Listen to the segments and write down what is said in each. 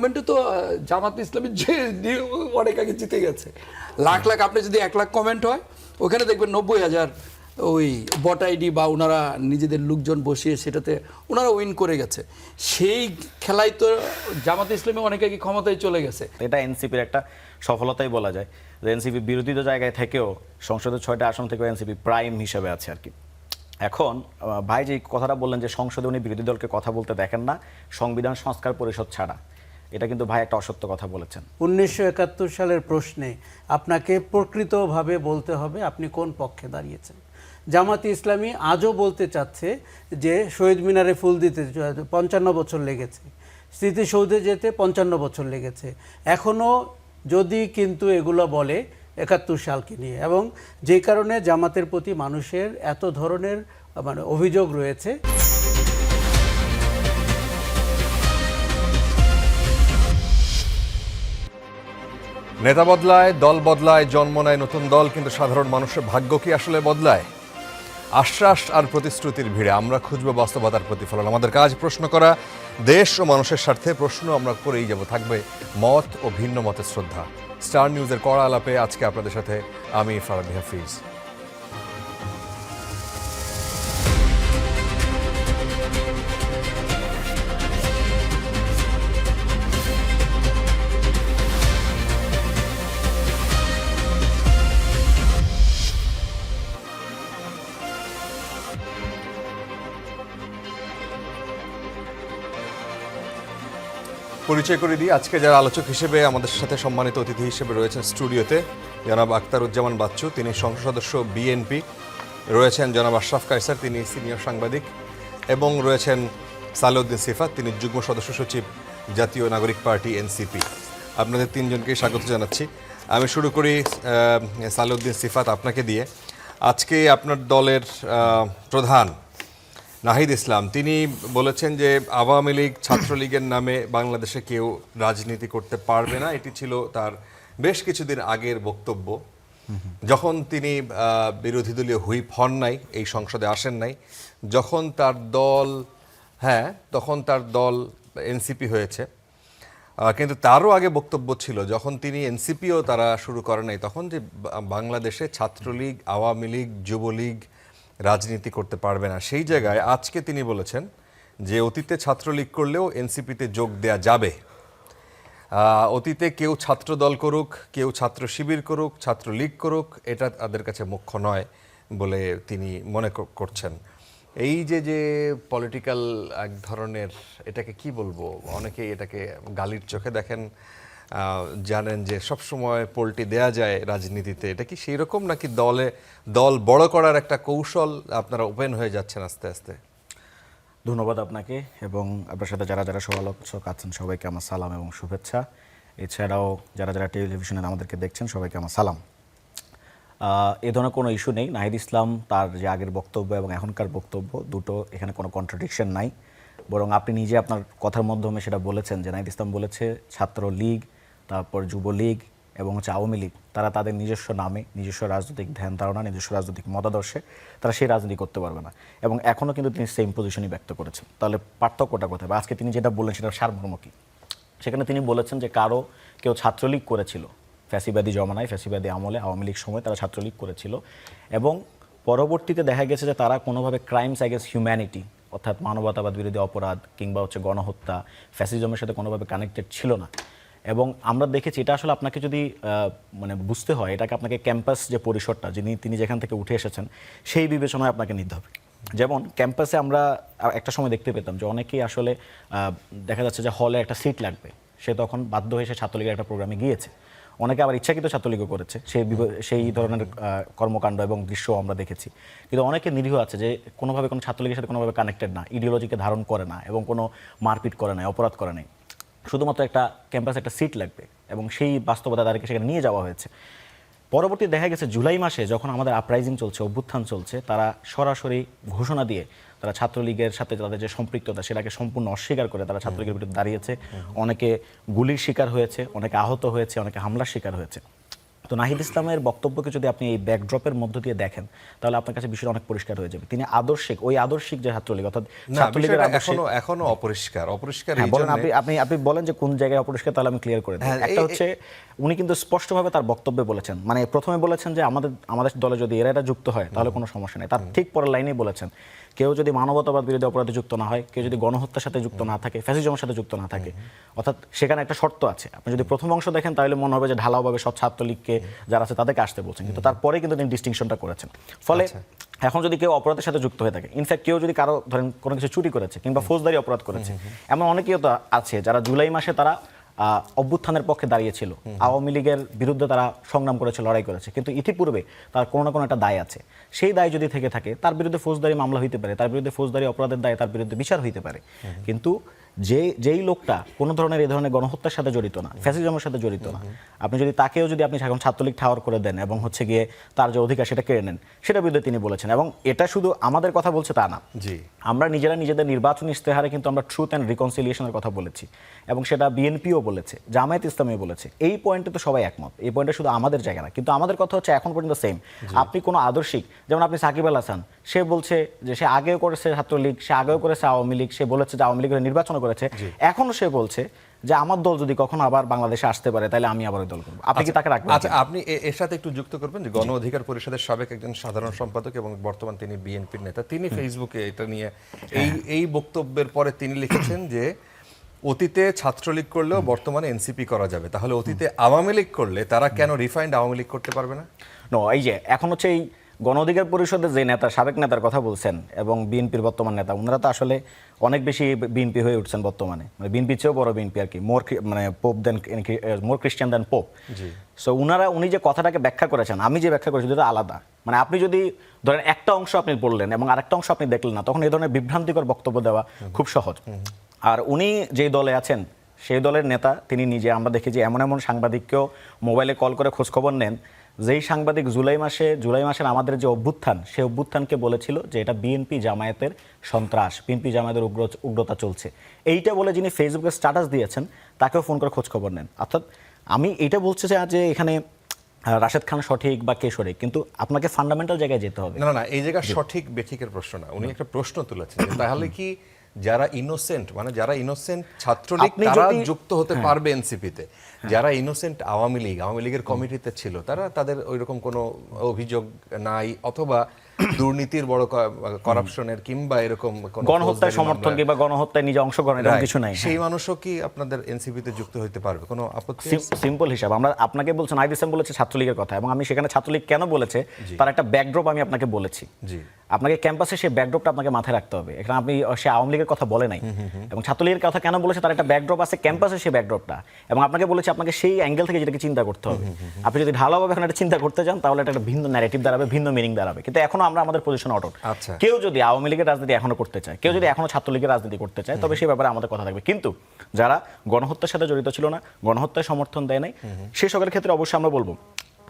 কমেন্টে তো জামাত ইসলামী যে অনেক আগে জিতে গেছে। লাখ লাখ, আপনি যদি 1 লাখ কমেন্ট হয় ওখানে দেখবেন 90,000 ওই বট আইডি বা ওনারা নিজেদের লোকজন বসিয়ে সেটাতে ওনারা উইন করে গেছে। সেই খেলায় তো জামাত ইসলামী অনেক আগে ক্ষমতায় চলে গেছে। এটা এনসিপির একটা সফলতাই বলা যায় যে এনসিপি বিরোধী জায়গায় থেকেও সংসদের 6টা আসন থেকেও এনসিপি প্রাইম হিসেবে আছে আর কি। এখন ভাই যে কথাটা বললেন যে সংসদে উনি বিরোধী দলকে কথা বলতে দেখেন না সংবিধান সংস্কার পরিষদ ছাড়া, এটা কিন্তু ভাই একটা অসত্য কথা বলেছেন। 1971 সালের প্রশ্নে আপনাকে প্রকৃতভাবে বলতে হবে আপনি কোন পক্ষে দাঁড়িয়েছেন। জামাতে ইসলামী আজও বলতে চাচ্ছে যে শহীদ মিনারে ফুল দিতে 55 বছর লেগেছে, স্মৃতিসৌধে যেতে 55 বছর লেগেছে, এখনও যদি কিন্তু এগুলো বলে 71 সালকে নিয়ে, এবং যে কারণে জামাতের প্রতি মানুষের এত ধরনের মানে অভিযোগ রয়েছে। নেতা বদলায়, দল বদলায়, জন্ম নেয় নতুন দল, কিন্তু সাধারণ মানুষের ভাগ্য কি আসলে বদলায়? আশ্বাস আর প্রতিশ্রুতির ভিড়ে আমরা খুঁজব বাস্তবতার প্রতিফলন। আমাদের কাজ প্রশ্ন করা, দেশ ও মানুষের স্বার্থে প্রশ্ন আমরা করেই যাব। থাকবে মত ও ভিন্ন মতের শ্রদ্ধা। স্টার নিউজের কড়া আলাপে আজকে আপনাদের সাথে আমি ফারাবি হাফিজ। পরিচয় করে দিই, আজকে যারা আলোচক হিসেবে আমাদের সাথে সম্মানিত অতিথি হিসেবে রয়েছেন স্টুডিওতে জনাব আখতারুজ্জামান বাচ্চু, তিনি সংসদ সদস্য বিএনপি, রয়েছেন জনাব আশরাফ কায়সার, তিনি সিনিয়র সাংবাদিক, এবং রয়েছেন সালেউদ্দিন সিফাত, তিনি যুগ্ম সদস্য সচিব জাতীয় নাগরিক পার্টি এনসিপি। আপনাদের তিনজনকেই স্বাগত জানাচ্ছি। আমি শুরু করি সালেউদ্দিন সিফাত আপনাকে দিয়ে। আজকে আপনার দলের প্রধান নাহিদ ইসলাম তিনি বলেছেন যে আওয়ামী লীগ ছাত্রলীগের নামে বাংলাদেশে কেউ রাজনীতি করতে পারবে না। এটি ছিল তার বেশ কিছুদিন আগের বক্তব্য, যখন তিনি বিরোধী দলীয় হুইপ হন নাই, এই সংসদে আসেন নাই, যখন তার দল এনসিপি হয়েছে। কিন্তু তারও আগে বক্তব্য ছিল, যখন তিনি এনসিপিও তারা শুরু করে নাই, তখন যে বাংলাদেশে ছাত্রলীগ, আওয়ামী লীগ, যুবলীগ রাজনীতি করতে পারবে না। সেই জায়গায় আজকে তিনি বলেছেন যে অতীতে ছাত্রলীগ করলেও এনসিপিতে যোগ দেয়া যাবে। অতীতে কেউ ছাত্র দল করুক, কেউ ছাত্র শিবির করুক, ছাত্রলীগ করুক, এটা তাদের কাছে মুখ্য নয় বলে তিনি মনে করছেন। এই যে পলিটিক্যাল এক ধরনের, এটাকে কি বলবো, অনেকেই এটাকে গালির চোখে দেখেন, জানেন যে সবসময় পোল্টি দেয়া যায় রাজনীতিতে, এটা কি সেই রকম নাকি দল বড় করার একটা কৌশল আপনারা ওপেন হয়ে যাচ্ছেন আস্তে আস্তে? ধন্যবাদ আপনাকে এবং আপনার সাথে যারা যারা সমালোচক আছেন সবাইকে আমার সালাম এবং শুভেচ্ছা। এছাড়াও যারা যারা টেলিভিশনে আমাদেরকে দেখছেন সবাইকে আমার সালাম। এ ধরনের কোনো ইস্যু নেই। নাহিদ ইসলাম তার যে আগের বক্তব্য এবং এখনকার বক্তব্য দুটো, এখানে কোনো কন্ট্রাডিকশন নাই, বরং আপনি নিজে আপনার কথার মাধ্যমে সেটা বলেছেন যে নাহিদ ইসলাম বলেছে ছাত্রলীগ, তারপর যুবলীগ এবং আওয়ামী লীগ তারা তাদের নিজস্ব নামে, নিজস্ব রাজনৈতিক ধ্যান ধারণা, নিজস্ব রাজনৈতিক মতাদর্শে তারা সেই রাজনীতি করতে পারবে না, এবং এখনও কিন্তু তিনি সেম পজিশনই ব্যক্ত করেছেন। তাহলে পার্থক্যটা কোথায়? বা আজকে তিনি যেটা বললেন সেটা সারমর্ম কী? সেখানে তিনি বলেছেন যে কেউ ছাত্রলীগ করেছিল ফ্যাসিবাদী জমানায়, ফ্যাসিবাদী আমলে, আওয়ামী লীগ সময় তারা ছাত্রলীগ করেছিল, এবং পরবর্তীতে দেখা গেছে যে তারা কোনোভাবে ক্রাইমস অ্যাগেন্স্ট হিউম্যানিটি অর্থাৎ মানবতাবাদ বিরোধী অপরাধ কিংবা গণহত্যা, ফ্যাসিজমের সাথে কোনোভাবে কানেক্টেড ছিল না। এবং আমরা দেখেছি এটা আসলে আপনাকে যদি মানে বুঝতে হয়, এটাকে আপনাকে ক্যাম্পাস যে পরিসরটা তিনি যেখান থেকে উঠে এসেছেন সেই বিবেচনায় আপনাকে নিতে হবে। যেমন ক্যাম্পাসে আমরা একটা সময় দেখতে পেতাম যে অনেকেই আসলে দেখা যাচ্ছে যে হলে একটা সিট লাগবে, সে তখন বাধ্য হয়ে সে ছাত্রলীগের একটা প্রোগ্রামে গিয়েছে। অনেকে আবার ইচ্ছাকৃত ছাত্রলীগও করেছে, সেই ধরনের কর্মকাণ্ড এবং দৃশ্য আমরা দেখেছি। কিন্তু অনেকে নিরীহ আছে যে কোনোভাবে কোনো ছাত্রলীগের সাথে কোনোভাবে কানেক্টেড না, ইডিওলজিকে ধারণ করে না এবং কোনো মারপিট করে নাই, অপরাধ করে নাই, শুধুমাত্র একটা ক্যাম্পাসে একটা সিট লাগবে, এবং সেই বাস্তবতা তাদেরকে সেখানে নিয়ে যাওয়া হয়েছে। পরবর্তী দেখা গেছে জুলাই মাসে যখন আমাদের আপরাইজিং চলছে, অভ্যুত্থান চলছে, তারা সরাসরি ঘোষণা দিয়ে তারা ছাত্রলীগের সাথে তাদের যে সম্পৃক্ততা সেটাকে সম্পূর্ণ অস্বীকার করে তারা ছাত্রলীগের বিরুদ্ধে দাঁড়িয়েছে। অনেকে গুলির শিকার হয়েছে, অনেকে আহত হয়েছে, অনেকে হামলার শিকার হয়েছে। তো নাহিদ ইসলামের বক্তব্যকে যদি আপনি এই ব্যাকড্রপের মধ্য দিয়ে দেখেন তাহলে আপনার কাছে বিষয়টা অনেক পরিষ্কার হয়ে যাবে। তিনি আদর্শিক, ওই আদর্শিক যে ছাত্রলীগ অর্থাৎ না, ছাত্রলীগের বিষয়টা আদর্শিক, এখনো অপরিষ্কার হ্যাঁ এই বলেন, জন্যে- আপনি বলেন যে কোন জায়গায় অপরিষ্কার, তাহলে আমি ক্লিয়ার করে দিই। হ্যাঁ, একটা হচ্ছে উনি কিন্তু স্পষ্টভাবে তার বক্তব্যে বলেছেন, মানে প্রথমে বলেছেন যে আমাদের দলে যদি এরা যুক্ত হয় তাহলে কোনো সমস্যা নেই। তার ঠিক পরের লাইনেই বলেছেন কেউ যদি মানবতাবাদ বিরোধী অপরাধে যুক্ত না হয়, কেউ যদি গণহত্যার সাথে যুক্ত না থাকে, ফ্যাসিজমের সাথে যুক্ত না থাকে, অর্থাৎ সেখানে একটা শর্ত আছে। আপনি যদি প্রথম অংশ দেখেন তাহলে মনে হবে যে ঢালাওভাবে সব ছাত্রলীগকে যারা আছে তাদেরকে আসতে বলছেন, কিন্তু তারপরে কিন্তু তিনি ডিস্টিংশনটা করেছেন। ফলে এখন যদি কেউ অপরাধের সাথে যুক্ত হয়ে থাকে, ইনফ্যাক্ট কেউ যদি কারো ধরেন কোনো কিছু চুরি করেছে কিংবা ফৌজদারি অপরাধ করেছে, এমন অনেকেই তো আছে যারা জুলাই মাসে তারা অভ্যুত্থানের পক্ষে দাঁড়িয়েছিল, আওয়ামী লীগের বিরুদ্ধে তারা সংগ্রাম করেছে, লড়াই করেছে, কিন্তু ইতিপূর্বে তার কোনো না কোনো একটা দায় আছে। সেই দায় যদি থেকে থাকে তার বিরুদ্ধে ফৌজদারি মামলা হইতে পারে, তার বিরুদ্ধে ফৌজদারি অপরাধের দায়ে তার বিরুদ্ধে বিচার হইতে পারে। কিন্তু যেই লোকটা কোনো ধরনের এই ধরনের গণহত্যার সাথে জড়িত না, ফ্যাসিজমের সাথে জড়িত না, আপনি যদি তাকেও যদি আপনি এখন ছাত্রলীগ ঠাওয়ার করে দেন এবং হচ্ছে গিয়ে তার যে অধিকার সেটা কেড়ে নেন, সেটার বিরুদ্ধে তিনি বলেছেন। এবং এটা শুধু আমাদের কথা বলছে তা না, জি, আমরা নিজেদের নির্বাচনী ইশতেহারে কিন্তু আমরা ট্রুথ অ্যান্ড রিকনসিলিয়েশনের কথা বলেছি, এবং সেটা বিএনপিও বলেছে, জামায়াত ইসলামীও বলেছে। এই পয়েন্টে তো সবাই একমত, এই পয়েন্টে শুধু আমাদের জায়গা না। কিন্তু আমাদের কথা হচ্ছে এখন পর্যন্ত সেম। আপনি কোনো আদর্শিক, যেমন আপনি সাকিব আল হাসান, সে বলছে যে সে আগেও করেছে ছাত্রলীগ, সে আগেও করেছে আওয়ামী লীগ, সে বলেছে যে আওয়ামী লীগের নির্বাচন করেছে, এখনো সে বলছে যে আমার দল যদি কখনো আবার বাংলাদেশে আসতে পারে তাহলে আমি আবার ওই দল করবো। আপনি কি তাকে রাখবেন? আচ্ছা, আপনি এর সাথে একটু যুক্ত করবেন যে গণ অধিকার পরিষদের সাবেক একজন সাধারণ সম্পাদক এবং বর্তমান তিনি বিএনপির নেতা, তিনি ফেসবুকে এটা নিয়ে এই বক্তব্যের পরে তিনি লিখেছেন যে অতীতে ছাত্রলীগ করলেও বর্তমানে এনসিপি করা যাবে, তাহলে অতীতে আওয়ামী লীগ করলে তারা কেন রিফাইন্ড আওয়ামী লীগ করতে পারবে না? এই যে এখন হচ্ছে এই গণ অধিকার পরিষদের যে নেতা, সাবেক নেতার কথা বলছেন এবং বিএনপির বর্তমান নেতা, ওনারা তো আসলে অনেক বেশি বিএনপি হয়ে উঠছেন বর্তমানে, মানে বিএনপির চেয়েও বড় বিএনপি আর কি, মোর খ্রিস্টান দেন পোপ। সো উনি যে কথাটাকে ব্যাখ্যা করেছেন, আমি যে ব্যাখ্যা করেছি দুটো আলাদা। মানে আপনি যদি ধরেন একটা অংশ আপনি বললেন এবং আরেকটা অংশ আপনি দেখলেন না, তখন এই ধরনের বিভ্রান্তিকর বক্তব্য দেওয়া খুব সহজ। আর উনি যেই দলে আছেন সেই দলের নেতা তিনি নিজে, আমরা দেখি যে এমন সাংবাদিককেও মোবাইলে কল করে খোঁজখবর নেন, যেই সাংবাদিক জুলাই মাসের আমাদের যে অভ্যুত্থান, সেই অভ্যুত্থানকে বলেছিল যে এটা বিএনপি জামায়াতের সন্ত্রাস, বিএনপি জামায়াতের উগ্রতা চলছে, এইটা বলে যিনি ফেসবুকে স্ট্যাটাস দিয়েছেন তাকেও ফোন করে খোঁজখবর নেন। অর্থাৎ আমি এটা বলছি যে এখানে রাশেদ খান সঠিক বা কে সঠিক, কিন্তু আপনাকে ফান্ডামেন্টাল জায়গায় যেতে হবে। না, এই জায়গা সঠিক বেঠিকের প্রশ্ন না, উনি একটা প্রশ্ন তুলেছেন যে তাহলে কি যারা ইনোসেন্ট, মানে যারা ইনোসেন্ট ছাত্রলীগ তারা যুক্ত হতে পারবে এনসিপিতে, যারা ইনোসেন্ট আওয়ামী লীগের কমিটিতে ছিল তারা, তাদের ওইরকম কোনো অভিযোগ নাই, অথবা দুর্নীতির বড় করাপশনের কিংবা এরকম কোনো গণহত্যার সমর্থন কিংবা গণহত্যায় নিজে অংশগ্রহণ এরকম কিছু নাই, সেই মানুষও কি আপনাদের এনসিপিতে যুক্ত হতে পারবে? কোনো আপত্তি? সিম্পল হিসাব, আমরা আপনাকে বলছেন নাহিদ ইসলাম বলেছে ছাত্রলীগের কথা, এবং আমি সেখানে ছাত্রলীগ কেন বলেছে তার একটা ব্যাকড্রপ আমি আপনাকে বলেছি। জি, আপনাকে ক্যাম্পাসে সেই ব্যাকড্রপটা আপনাকে মাথায় রাখতে হবে। এখানে আপনি সে আওয়ামী লীগের কথা বলে নাই এবং ছাত্রলীগের কথা কেন বলেছে তার একটা ব্যাকড্রপ আছে ক্যাম্পাসে, সেই ব্যাকড্রপটা, এবং আপনাকে বলেছে আপনাকে সেই অ্যাঙ্গেল থেকে যেটাকে চিন্তা করতে হবে। আপনি যদি ঢালাওভাবে এখন একটা চিন্তা করতে যান তাহলে এটা একটা ভিন্ন ন্যারেটিভ দাঁড়াবে, ভিন্ন মিনিং দাঁড়াবে। কিন্তু এখনো আমরা আমাদের পজিশন অটল। আচ্ছা, কেউ যদি আওয়ামী লীগের রাজনীতি এখনো করতে চায়, কেউ যদি এখনো ছাত্রলীগের রাজনীতি করতে চায়, তবে সেই ব্যাপারে আমাদের কথা থাকবে। কিন্তু যারা গণহত্যার সাথে জড়িত ছিল না, গণহত্যায় সমর্থন দেয় নাই, সেই সকলের ক্ষেত্রে অবশ্যই আমরা বলবো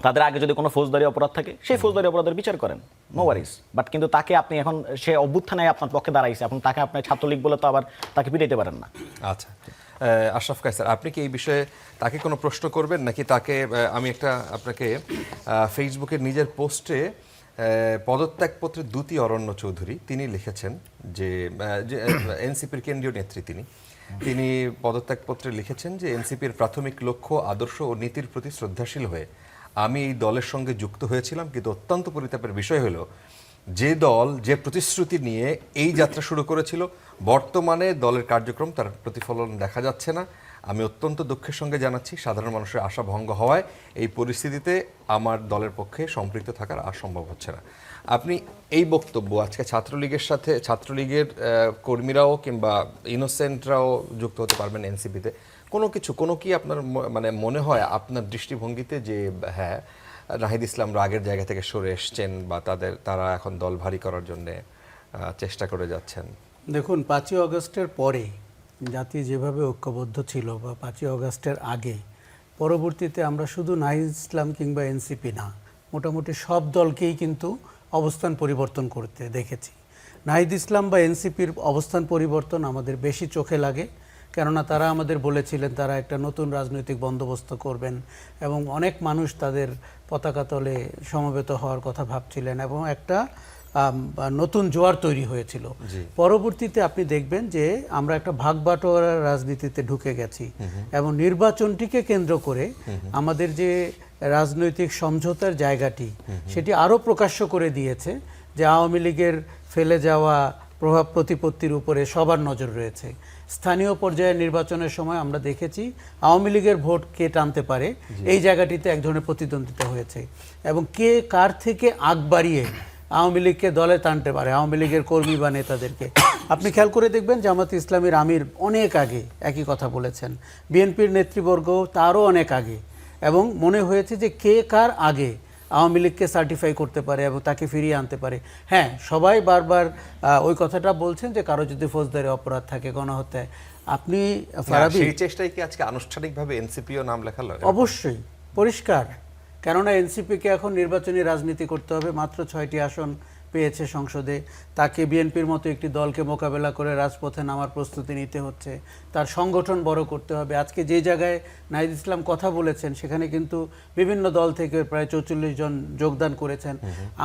তাদের আগে যদি কোনো ফৌজদারি অপরাধ থাকে সেই ফৌজদারি অপরাধের বিচার করেন, নো ওয়ারিস। বাট কিন্তু তাকে আপনি এখন সে অভ্যুত্থানে আপনার পক্ষে দাঁড়াইছে, এখন তাকে আপনি ছাত্রলীগ বলে তো আবার তাকে পিটাইতে পারেন না। আচ্ছা, আশরাফ কায়সার, আপনি কি এই বিষয়ে তাকে কোনো প্রশ্ন করবেন নাকি তাকে আমি একটা আপনাকে ফেসবুকের নিজের পোস্টে পদত্যাগপত্রের দ্যুতি অরণ্য চৌধুরী তিনি লিখেছেন যে এনসিপির কেন্দ্রীয় নেত্রী তিনি পদত্যাগপত্রে লিখেছেন যে এনসিপির প্রাথমিক লক্ষ্য, আদর্শ ও নীতির প্রতি শ্রদ্ধাশীল হয়ে আমি এই দলের সঙ্গে যুক্ত হয়েছিলাম, কিন্তু অত্যন্ত পরিতাপের বিষয় হলো যে দল যে প্রতিশ্রুতি নিয়ে এই যাত্রা শুরু করেছিল বর্তমানে দলের কার্যক্রম তার প্রতিফলন দেখা যাচ্ছে না। আমি অত্যন্ত দুঃখের সঙ্গে জানাচ্ছি সাধারণ মানুষের আশা ভঙ্গ হওয়ায় এই পরিস্থিতিতে আমার দলের পক্ষে সম্পৃক্ত থাকার আর সম্ভব হচ্ছে না। আপনি এই বক্তব্য আজকে ছাত্রলীগের কর্মীরাও কিংবা ইনোসেন্টরাও যুক্ত হতে পারবেন এনসিপিতে, কোনো কি আপনার মানে মনে হয় আপনার দৃষ্টিভঙ্গিতে যে হ্যাঁ নাহিদ ইসলামরা আগের জায়গা থেকে সরে এসছেন বা তারা এখন দল ভারী করার জন্য চেষ্টা করে যাচ্ছেন? দেখুন, 5ই আগস্টের পরে জাতি যেভাবে ঐক্যবদ্ধ ছিল বা 5ই আগস্টের আগে, পরবর্তীতে আমরা শুধু নাহিদ ইসলাম কিংবা এনসিপি না, মোটামুটি সব দলকেই কিন্তু অবস্থান পরিবর্তন করতে দেখেছি। নাহিদ ইসলাম বা এনসিপির অবস্থান পরিবর্তন আমাদের বেশি চোখে লাগে, কেননা তারা আমাদের বলেছিলেন তারা একটা নতুন রাজনৈতিক বন্দোবস্ত করবেন এবং অনেক মানুষ তাদের পতাকা তলে সমবেত হওয়ার কথা ভাবছিলেন এবং একটা নতুন জোয়ার তৈরি হয়েছিল। পরবর্তীতে আপনি দেখবেন যে আমরা একটা ভাগবাটোয়ারা রাজনীতিতে ঢুকে গেছি এবং নির্বাচনটিকে কেন্দ্র করে আমাদের যে রাজনৈতিক সমঝোতার জায়গাটি সেটি আরও প্রকাশ্য করে দিয়েছে যে আওয়ামী লীগের ফেলে যাওয়া প্রভাব প্রতিপত্তির উপরে সবার নজর রয়েছে। স্থানীয় পর্যায়ে নির্বাচনের সময় আমরা দেখেছি আওয়ামী লীগের ভোট কে টানতে পারে, এই জায়গাটিতে এক ধরনের প্রতিদ্বন্দ্বিতা হয়েছে এবং কে কার থেকে আগ বাড়িয়ে আওয়ামী লীগকে দলে টানতে পারে, আওয়ামী লীগের কর্মী বা নেতাদেরকে। আপনি খেয়াল করে দেখবেন জামাত ইসলামীর আমির অনেক আগে একই কথা বলেছেন, বিএনপির নেতৃবর্গ তারও অনেক আগে, এবং মনে হয়েছে যে কে কার আগে আওয়ামী লীগকে সার্টিফাই করতে পারে এবং তাকে ফিরিয়ে আনতে পারে। হ্যাঁ, সবাই বারবার ওই কথাটা বলছেন যে কারো যদি ফৌজদারি অপরাধ থাকে, গণহত্যায়, আপনি ফারাবি সেই চেষ্টায় কি আজকে আনুষ্ঠানিকভাবে এনসিপিও নাম লেখালো? অবশ্যই পরিষ্কার, কেননা এনসিপিকে এখন নির্বাচনী রাজনীতি করতে হবে। মাত্র 6টি আসন পেয়েছে সংসদে, তাকে বিএনপির মতো একটি দলকে মোকাবেলা করে রাজপথে নামার প্রস্তুতি নিতে হচ্ছে, তার সংগঠন বড় করতে হবে। আজকে যে জায়গায় নাহিদ ইসলাম কথা বলেছেন সেখানে কিন্তু বিভিন্ন দল থেকে প্রায় 44 জন যোগদান করেছেন।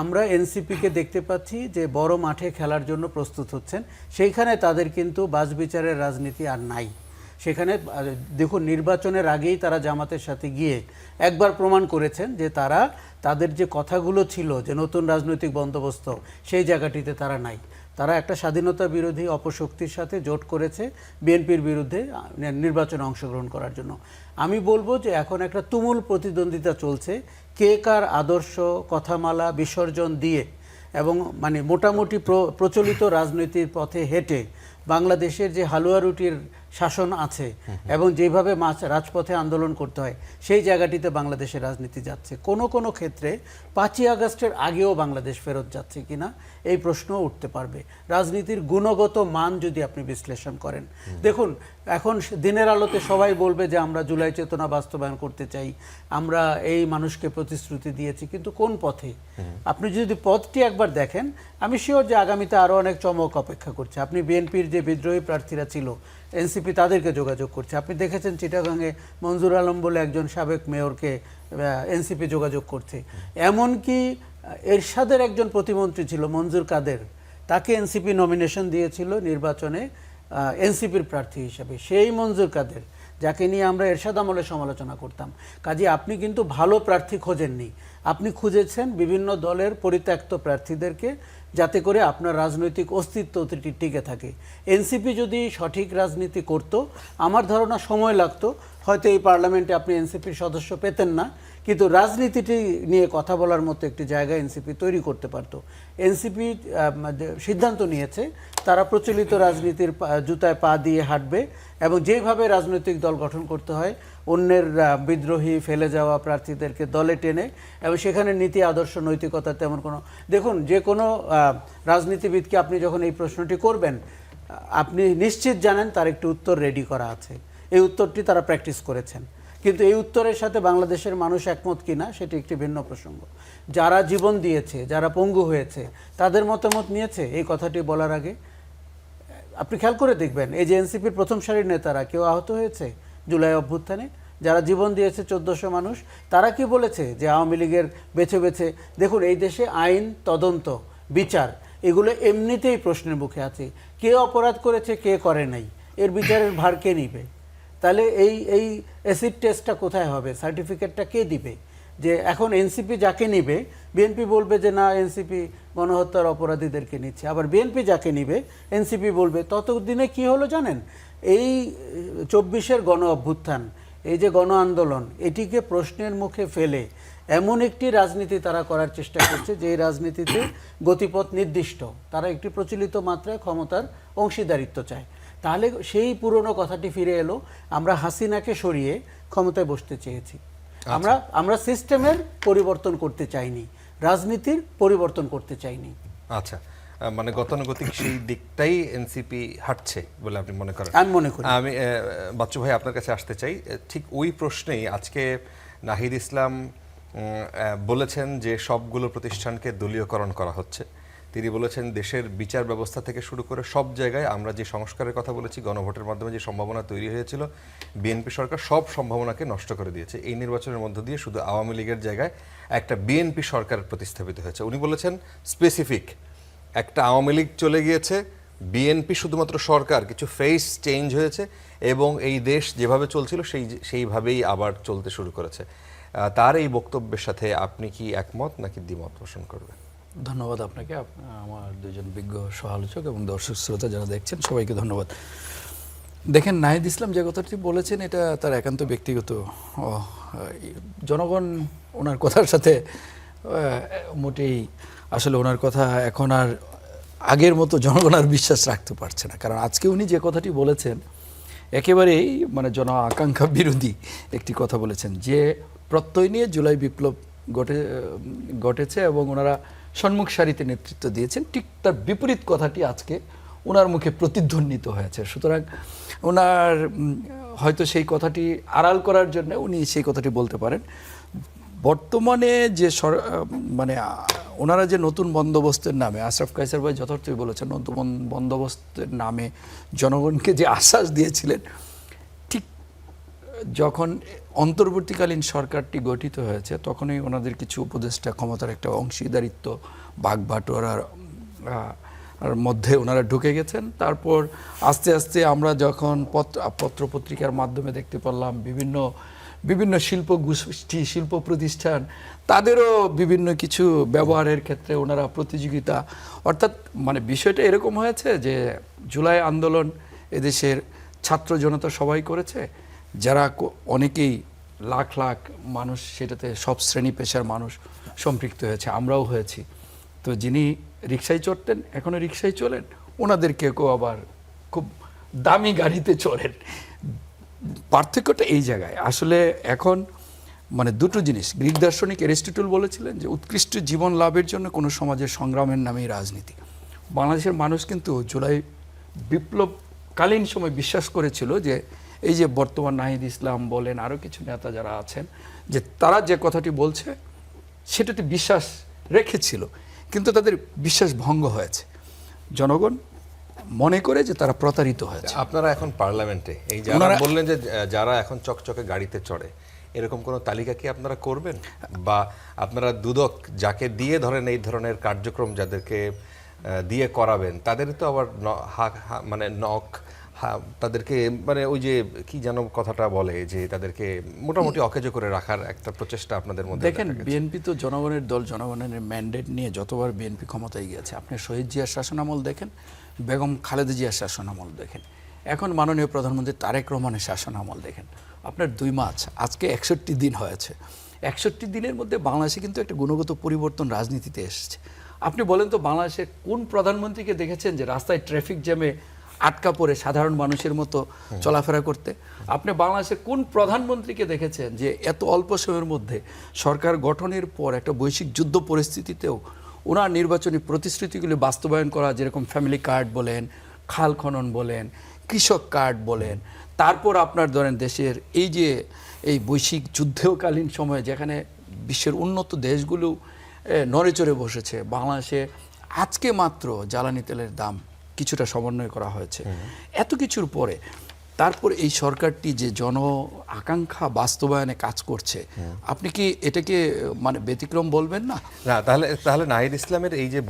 আমরা এনসিপিকে দেখতে পাচ্ছি যে বড় মাঠে খেলার জন্য প্রস্তুত হচ্ছেন, সেইখানে তাদের কিন্তু বাছবিচারের রাজনীতি আর নাই। সেখানে দেখুন, নির্বাচনের আগেই তারা জামাতের সাথে গিয়ে একবার প্রমাণ করেছেন যে তারা তাদের যে কথাগুলো ছিল যে নতুন রাজনৈতিক বন্দোবস্ত, সেই জায়গাটিতে তারা নাই। তারা একটা স্বাধীনতা বিরোধী অপশক্তির সাথে জোট করেছে বিএনপির বিরুদ্ধে নির্বাচনে অংশগ্রহণ করার জন্য। আমি বলবো যে এখন একটা তুমুল প্রতিদ্বন্দ্বিতা চলছে, কে কার আদর্শ কথামালা বিসর্জন দিয়ে এবং মানে মোটামুটি প্রচলিত রাজনীতির পথে হেঁটে বাংলাদেশের যে হালুয়া রুটির শাসন আছে এবং যেভাবে রাজপথে আন্দোলন করতে হয়, সেই জায়গাটিতে বাংলাদেশের রাজনীতি যাচ্ছে। কোনো কোনো ক্ষেত্রে 5ই আগস্টের আগেও বাংলাদেশ ফেরত যাচ্ছে কিনা এই প্রশ্নও উঠতে পারবে। রাজনীতির গুণগত মান যদি আপনি বিশ্লেষণ করেন, দেখুন এখন দিনের আলোতে সবাই বলবে যে আমরা জুলাই চেতনা বাস্তবায়ন করতে চাই, আমরা এই মানুষকে প্রতিশ্রুতি দিয়েছি, কিন্তু কোন পথে? আপনি যদি পথটি একবার দেখেন, আমি শিওর যে আগামীতে আরও অনেক চমক অপেক্ষা করছে। আপনি বিএনপির যে বিদ্রোহী প্রার্থীরা ছিল, এনসিপি তাদেরকে যোগাযোগ করছে। আপনি দেখেছেন চিটাগাংয়ে মঞ্জুর আলম বলে একজন সাবেক মেয়রকে এনসিপি যোগাযোগ করছে। এমনকি এরশাদের একজন প্রতিমন্ত্রী ছিল মঞ্জুর কাদের, তাকে এনসিপি নমিনেশন দিয়েছিল নির্বাচনে এনসিপির প্রার্থী হিসেবে। সেই মঞ্জুর কাদের, যাকে নিয়ে আমরা এরশাদ আমলে সমালোচনা করতাম। কাজে আপনি কিন্তু ভালো প্রার্থী খোঁজেননি, আপনি খুঁজেছেন বিভিন্ন দলের পরিত্যক্ত প্রার্থীদেরকে, যাতে করে আপনার রাজনৈতিক অস্তিত্ব টিকে থাকে। এনসিপি যদি সঠিক রাজনীতি করত, আমার ধারণা সময় লাগতো, হয়তো এই পার্লামেন্টে আপনি এনসিপির সদস্য পেতেন না, কিন্তু রাজনীতিটি নিয়ে কথা বলার মতো একটি জায়গা এনসিপি তৈরি করতে পারত। এনসিপি সিদ্ধান্ত নিয়েছে তারা প্রচলিত রাজনীতির জুতায় পা দিয়ে হাঁটবে এবং যেভাবে রাজনৈতিক দল গঠন করতে হয়, অন্যের বিদ্রোহী ফেলে যাওয়া প্রার্থীদেরকে দলে টেনে, এবং সেখানে নীতি আদর্শ নৈতিকতা তেমন কোনো, দেখুন যে কোনো রাজনীতিবিদকে আপনি যখন এই প্রশ্নটি করবেন, আপনি নিশ্চিত জানেন তার একটি উত্তর রেডি করা আছে, এই উত্তরটি তারা প্র্যাকটিস করেছেন। কিন্তু এই উত্তরের সাথে বাংলাদেশের মানুষ একমত কিনা সেটি একটি ভিন্ন প্রসঙ্গ। যারা জীবন দিয়েছে, যারা পঙ্গু হয়েছে, তাদের মতামত নিয়েছে এই কথাটি বলার আগে। আপনি খেয়াল করে দেখবেন, এই যে এনসিপির প্রথম সারির নেতারা কেউ আহত হয়েছে জুলাই অভ্যুত্থানে? যারা জীবন দিয়েছে 1400 মানুষ, তারা কি বলেছে যে আওয়ামী লীগের বেছে বেছে? দেখুন, এই দেশে আইন, তদন্ত, বিচার এগুলো এমনিতেই প্রশ্নের মুখে আছে। কে অপরাধ করেছে, কে করে নাই, এর বিচারের ভার কে নিবে? তাহলে এই অ্যাসিড টেস্টটা কোথায় হবে, সার্টিফিকেটটা কে দিবে? যে এখন এনসিপি যাকে নিবে, বিএনপি বলবে যে না, এনসিপি গণহত্যার অপরাধীদেরকে নিচ্ছে, আবার বিএনপি যাকে নিবে এনসিপি বলবে। ততদিনে কি হলো জানেন? এই 24-এর গণ অভ্যুত্থান, এই যে গণ আন্দোলন, এটিকে প্রশ্নের মুখে ফেলে এমন একটি রাজনীতি তারা করার চেষ্টা করছে যে রাজনীতিতে গতিপথ নির্দিষ্ট, তারা একটি প্রচলিত মাত্রায় ক্ষমতার অংশীদারিত্ব চায়। তাহলে সেই পুরনো কথাটি ফিরে এলো, আমরা হাসিনাকে সরিয়ে ক্ষমতায় বসতে চেয়েছি। আমরা সিস্টেমের পরিবর্তন করতে চাইনি, রাজনীতির পরিবর্তন করতে চাইনি। আচ্ছা, মানে গতানুগতিক সেই দিকটাই এনসিপি হাঁটছে বলে আপনি মনে করেন? আমি মনে করি। আমি বাচ্চু ভাই আপনার কাছে আসতে চাই। ঠিক ওই প্রশ্নেই আজকে নাহিদ ইসলাম বলেছেন যে সবগুলো প্রতিষ্ঠানকে দলীয়করণ করা হচ্ছে, তিনি বলেছেন দেশের বিচার ব্যবস্থা থেকে শুরু করে সব জায়গায় আমরা যে সংস্কারের কথা বলেছি, গণভোটের মাধ্যমে যে সম্ভাবনা তৈরি হয়েছিল, বিএনপি সরকার সব সম্ভাবনাকে নষ্ট করে দিয়েছে। এই নির্বাচনের মধ্য দিয়ে শুধু আওয়ামী লীগের জায়গায় একটা বিএনপি সরকার প্রতিস্থাপিত হয়েছে। উনি বলেছেন স্পেসিফিক একটা আওয়ামী লীগ চলে গিয়েছে, বিএনপি শুধুমাত্র সরকার, কিছু ফেস চেঞ্জ হয়েছে এবং এই দেশ যেভাবে চলছিল সেইভাবেই আবার চলতে শুরু করেছে। তার এই বক্তব্যের সাথে আপনি কি একমত নাকি দ্বিমত পোষণ করবেন? ধন্যবাদ আপনাকে, আমার দুজন বিজ্ঞ সহালোচক এবং দর্শক শ্রোতা যারা দেখছেন সবাইকে ধন্যবাদ। দেখেন, নাহিদ ইসলাম যে কথাটি বলেছেন এটা তার একান্ত ব্যক্তিগত। জনগণ ওনার কথার সাথে মোটেই আসলে ওনার কথা এখন আর আগের মতো জনগণ আর বিশ্বাস রাখতে পারছে না। কারণ আজকে উনি যে কথাটি বলেছেন একেবারেই মানে জন আকাঙ্ক্ষা বিরোধী একটি কথা বলেছেন, যে প্রত্যয় নিয়ে জুলাই বিপ্লব ঘটেছে এবং ওনারা সম্মুখ সারিতে নেতৃত্ব দিয়েছেন, ঠিক তার বিপরীত কথাটি আজকে ওনার মুখে প্রতিধ্বনিত হয়েছে। সুতরাং ওনার হয়তো সেই কথাটি আড়াল করার জন্য উনি সেই কথাটি বলতে পারেন। বর্তমানে যে মানে ওনারা যে নতুন বন্দোবস্তের নামে, আশরাফ কায়সার ভাই যথার্থই বলেছেন, নতুন বন্দোবস্তের নামে জনগণকে যে আশ্বাস দিয়েছিলেন, ঠিক যখন অন্তর্বর্তীকালীন সরকারটি গঠিত হয়েছে তখনই ওনাদের কিছু উপদেষ্টা ক্ষমতার একটা অংশীদারিত্ব বাগবাটোয়ারার মধ্যে ওনারা ঢুকে গেছেন। তারপর আস্তে আস্তে আমরা যখন পত্রপত্রিকার মাধ্যমে দেখতে পারলাম বিভিন্ন শিল্প গোষ্ঠী, শিল্প প্রতিষ্ঠান, তাদেরও বিভিন্ন কিছু ব্যবহারের ক্ষেত্রে ওনারা প্রতিযোগিতা, অর্থাৎ মানে বিষয়টা এরকম হয়েছে যে জুলাই আন্দোলন এদেশের ছাত্র জনতা সবাই করেছে, যারা অনেকেই লাখ লাখ মানুষ সেটাতে সব শ্রেণী পেশার মানুষ সম্পৃক্ত হয়েছে, আমরাও হয়েছি। তো যিনি রিকশায় চড়তেন এখনও রিকশায় চলেন, ওনাদের কেউ আবার খুব দামি গাড়িতে চড়েন। পার্থক্যটা এই জায়গায়। আসলে এখন মানে দুটো জিনিস, গ্রিক দার্শনিক অ্যারিস্টটল বলেছিলেন যে উৎকৃষ্ট জীবন লাভের জন্য কোনো সমাজের সংগ্রামের নামেই রাজনীতি। বাংলাদেশের মানুষ কিন্তু জুলাই বিপ্লবকালীন সময় বিশ্বাস করেছিল যে এই যে বর্তমান নাহিদ ইসলাম বলেন, আরও কিছু নেতা যারা আছেন, যে তারা যে কথাটি বলছে সেটাতে বিশ্বাস রেখেছিল, কিন্তু তাদের বিশ্বাস ভঙ্গ হয়েছে। জনগণ মনে করে যে তারা প্রতারিত হয়েছে। আপনারা এখন পার্লামেন্টে এই যারা বললেন যে যারা এখন চকচকে গাড়িতে চড়ে, এরকম কোনো তালিকা কি আপনারা করবেন? বা আপনারা দুদক যাকে দিয়ে ধরেন এই ধরনের কার্যক্রম যাদেরকে দিয়ে করাবেন, তাদের তো আবার মানে তাদেরকে মানে ওই যে কি যেন কথাটা বলে, যে তাদেরকে মোটামুটি অকেজো করে রাখার একটা প্রচেষ্টা আপনাদের মধ্যে। দেখেন, বিএনপি তো জনগণের দল, জনগণের ম্যান্ডেট নিয়ে যতবার বিএনপি ক্ষমতায় গিয়েছে, আপনি শহীদ জিয়ার শাসনামল দেখেন, বেগম খালেদা জিয়ার শাসনামল দেখেন, এখন মাননীয় প্রধানমন্ত্রী তারেক রহমানের শাসনামল দেখেন, আপনার 2 মাস, আজকে 61 দিন হয়েছে। 61 দিনের মধ্যে বাংলাদেশে কিন্তু একটা গুণগত পরিবর্তন রাজনীতিতে এসেছে। আপনি বলেন তো, বাংলাদেশের কোন প্রধানমন্ত্রীকে দেখেছেন যে রাস্তায় ট্রাফিক জ্যামে আটকা পড়ে সাধারণ মানুষের মতো চলাফেরা করতে? আপনি বাংলাদেশের কোন প্রধানমন্ত্রীকে দেখেছেন যে এত অল্প সময়ের মধ্যে সরকার গঠনের পর একটা বৈশ্বিক যুদ্ধ পরিস্থিতিতেও ওনার নির্বাচনী প্রতিশ্রুতিগুলি বাস্তবায়ন করা, যেরকম ফ্যামিলি কার্ড বলেন, খাল খনন বলেন, কৃষক কার্ড বলেন, তারপর আপনার ধরেন দেশের এই যে এই বৈশ্বিক যুদ্ধকালীন সময়ে যেখানে বিশ্বের উন্নত দেশগুলো নড়ে চড়ে বসেছে, বাংলাদেশে আজকে মাত্র জ্বালানি তেলের দাম কিছুটা সমন্বয় করা হয়েছে। এত কিছুর পরে তারপর এই সরকারটি যে জন আকাঙ্ক্ষা বাস্তবায়নে কাজ করছে, আপনি কি এটাকে মানে ব্যতিক্রম বলবেন না? না, তাহলে নাহিদ ইসলামের এই যে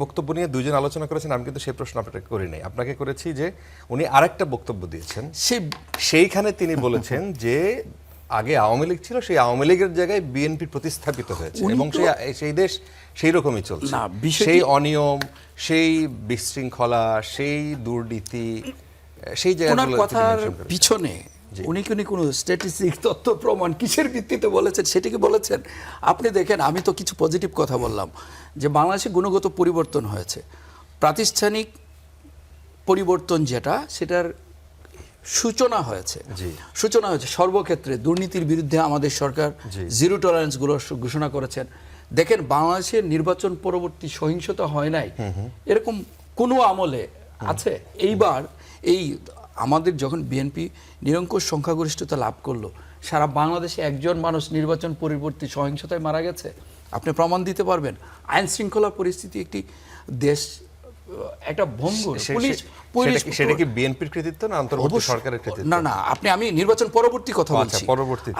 বক্তব্য নিয়ে দুজন আলোচনা করেছেন, আমি কিন্তু সেই প্রশ্ন আপনাকে করি নাই, আপনাকে করেছি যে উনি আরেকটা বক্তব্য দিয়েছেন, সেইখানে তিনি বলেছেন যে আগে আওয়ামী লীগ ছিল, সেই আওয়ামী লীগের জায়গায় বিএনপি প্রতিস্থাপিত হয়েছে এবং সেই দেশ সেই রকমই চলছে। সেই অনিয়ম, সেই বিশৃঙ্খলা, সেই দুর্নীতি, সেই জায়গাগুলো কথার পিছনে উনি কোনো স্ট্যাটিস্টিক তথ্য প্রমাণ কিসের ভিত্তিতে বলেছেন সেটা কি বলেছেন? আপনি দেখেন, আমি তো কিছু পজিটিভ কথা বললাম যে বাংলাদেশে গুণগত পরিবর্তন হয়েছে, প্রাতিষ্ঠানিক পরিবর্তন যেটা, সেটার সূচনা হয়েছে সর্বক্ষেত্রে। দুর্নীতির বিরুদ্ধে আমাদের সরকার জিরো টলারেন্সগুলো ঘোষণা করেছেন। দেখেন, বাংলাদেশের নির্বাচন পরবর্তী সহিংসতা হয় নাই এরকম কোনো আমলে আছে? এইবার এই আমাদের যখন বিএনপি নিরঙ্কুশ সংখ্যাগরিষ্ঠতা লাভ করলো, সারা বাংলাদেশে একজন মানুষ নির্বাচন পরবর্তী সহিংসতায় মারা গেছে? আপনি প্রমাণ দিতে পারবেন? আইন শৃঙ্খলা পরিস্থিতি একটি দেশ একটা ভঙ্গুর, পুলিশ সেটা কি বিএনপির কৃতিত্ব না অন্তর্বর্তী অবশ্যই। সরকারের কৃতিত্ব? না, আমি নির্বাচন পরবর্তী কথা আচ্ছা, বলছি। পরবর্তীতে,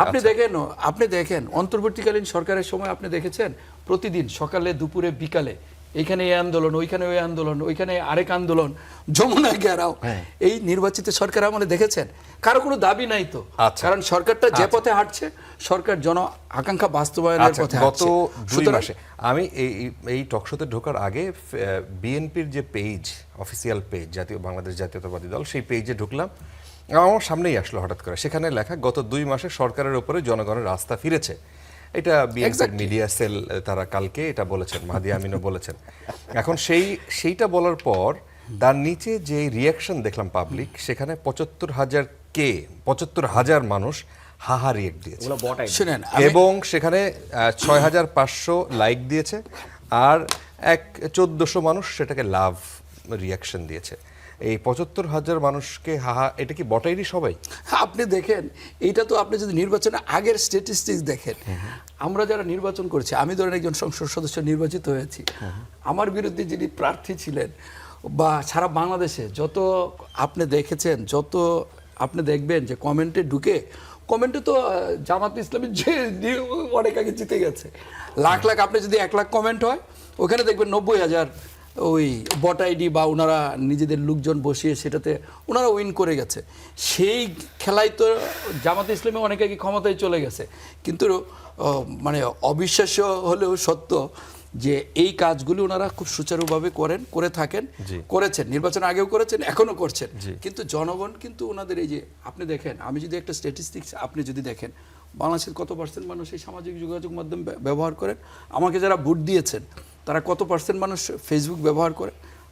আপনি দেখেন অন্তর্বর্তীকালীন সরকারের সময় আপনি দেখেছেন প্রতিদিন সকালে দুপুরে বিকালে এইখানে এই আন্দোলন, ওইখানে ওই আন্দোলন, ওইখানে আরেক আন্দোলন, যমুনা ঘেরাও। এই নির্বাচিত সরকার আমলে দেখেছেন কারো কোনো দাবি নাই তো। আচ্ছা। কারণ সরকারটা যে পথে হাঁটছে, সরকার জন আকাঙ্ক্ষা বাস্তবায়নের আচ্ছা, পথে গত হাঁটছে। 2 মাসে আমি এই টকশোতে ঢোকার আগে বিএনপির যে পেজ, অফিসিয়াল পেজ, বাংলাদেশ জাতীয়তাবাদী দল, সেই পেজে ঢুকলাম, আমার সামনেই আসলো হঠাৎ করে, সেখানে লেখা গত 2 মাসে সরকারের উপরে জনগণের আস্থা ফিরেছে। এটা বিএনপির মিডিয়া সেল তারা কালকে এটা বলেছেন, মাহদি আমিনও বলেছেন। এখন সেইটা বলার পর তার নিচে যে রিয়াকশন দেখলাম পাবলিক, সেখানে 75,000 মানুষ হাহা রিয়েক্ট দিয়েছে শুনেন, এবং সেখানে 6,500 লাইক দিয়েছে আর 1,400 মানুষ সেটাকে লাভ রিয়াকশন দিয়েছে। এই 75,000 মানুষকে হাহা, এটা কি বটাইরই সবাই? আপনি দেখেন, এইটা তো আপনি যদি নির্বাচনের আগের স্ট্যাটিস্টিক্স দেখেন, আমরা যারা নির্বাচন করেছি, আমি ধরেন একজন সংসদ সদস্য নির্বাচিত হয়েছি, আমার বিরুদ্ধে যিনি প্রার্থী ছিলেন বা সারা বাংলাদেশে যত আপনি দেখেছেন, যত আপনি দেখবেন যে কমেন্টে তো জামাত ইসলামী যে অনেক আগে জিতে গেছে। লাখ আপনি যদি 1 লাখ কমেন্ট হয়, ওখানে দেখবেন 90,000 ওই বট আইডি বা ওনারা নিজেদের লোকজন বসিয়ে সেটাতে ওনারা উইন করে গেছে। সেই খেলায় তো জামাত ইসলামী অনেক আগে ক্ষমতায় চলে গেছে। কিন্তু মানে অবিশ্বাস্য হলেও সত্য যে এই কাজগুলি ওনারা খুব সুচারুভাবে করে থাকেন, করেছেন, নির্বাচন আগেও করেছেন, এখনো করছেন। কিন্তু জনগণ কিন্তু ওনাদের এই যে আপনি দেখেন, আমি যদি একটা স্ট্যাটিস্টিক্স আপনি যদি দেখেন, বাংলাদেশের কত % মানুষ এই সামাজিক যোগাযোগ মাধ্যম ব্যবহার করেন, আমাকে যারা ভোট দিয়েছেন তারা কত % মানুষ ফেসবুক ব্যবহার করে,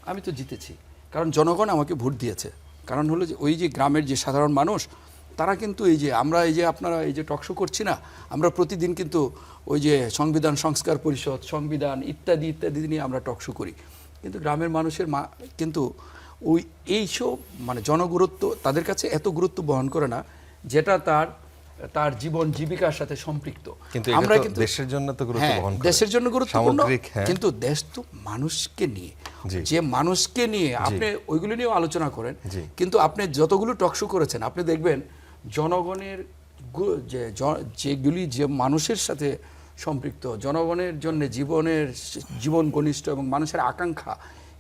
আমি তো জিতেছি কারণ জনগণ আমাকে ভোট দিয়েছে। কারণ হলো যে ওই যে গ্রামের যে সাধারণ মানুষ, তারা কিন্তু এই যে আমরা এই যে আপনারা এই যে টকশো করছি না, আমরা প্রতিদিন কিন্তু ওই যে সংবিধান সংস্কার পরিষদ, সংবিধান ইত্যাদি নিয়ে আমরা টকশো করি। কিন্তু গ্রামের মানুষের কিন্তু ওই এইসব মানে জনগুরুত্ব তাদের কাছে এত গুরুত্ব বহন করে না, যেটা তার জীবন জীবিকার সাথে সম্পৃক্ত। কিন্তু আমরা কিন্তু দেশের জন্য তো গুরুত্ব বহন করে, দেশের জন্য গুরুত্বপূর্ণ, হ্যাঁ। কিন্তু দেশ তো মানুষকে নিয়ে, যে মানুষকে নিয়ে আপনি ওইগুলো নিয়েও আলোচনা করেন। কিন্তু আপনি যতগুলো টকশো করেছেন, আপনি দেখবেন জনগণের যেগুলি যে মানুষের সাথে সম্পৃক্ত, জনগণের জন্য জীবন ঘনিষ্ঠ এবং মানুষের আকাঙ্ক্ষা,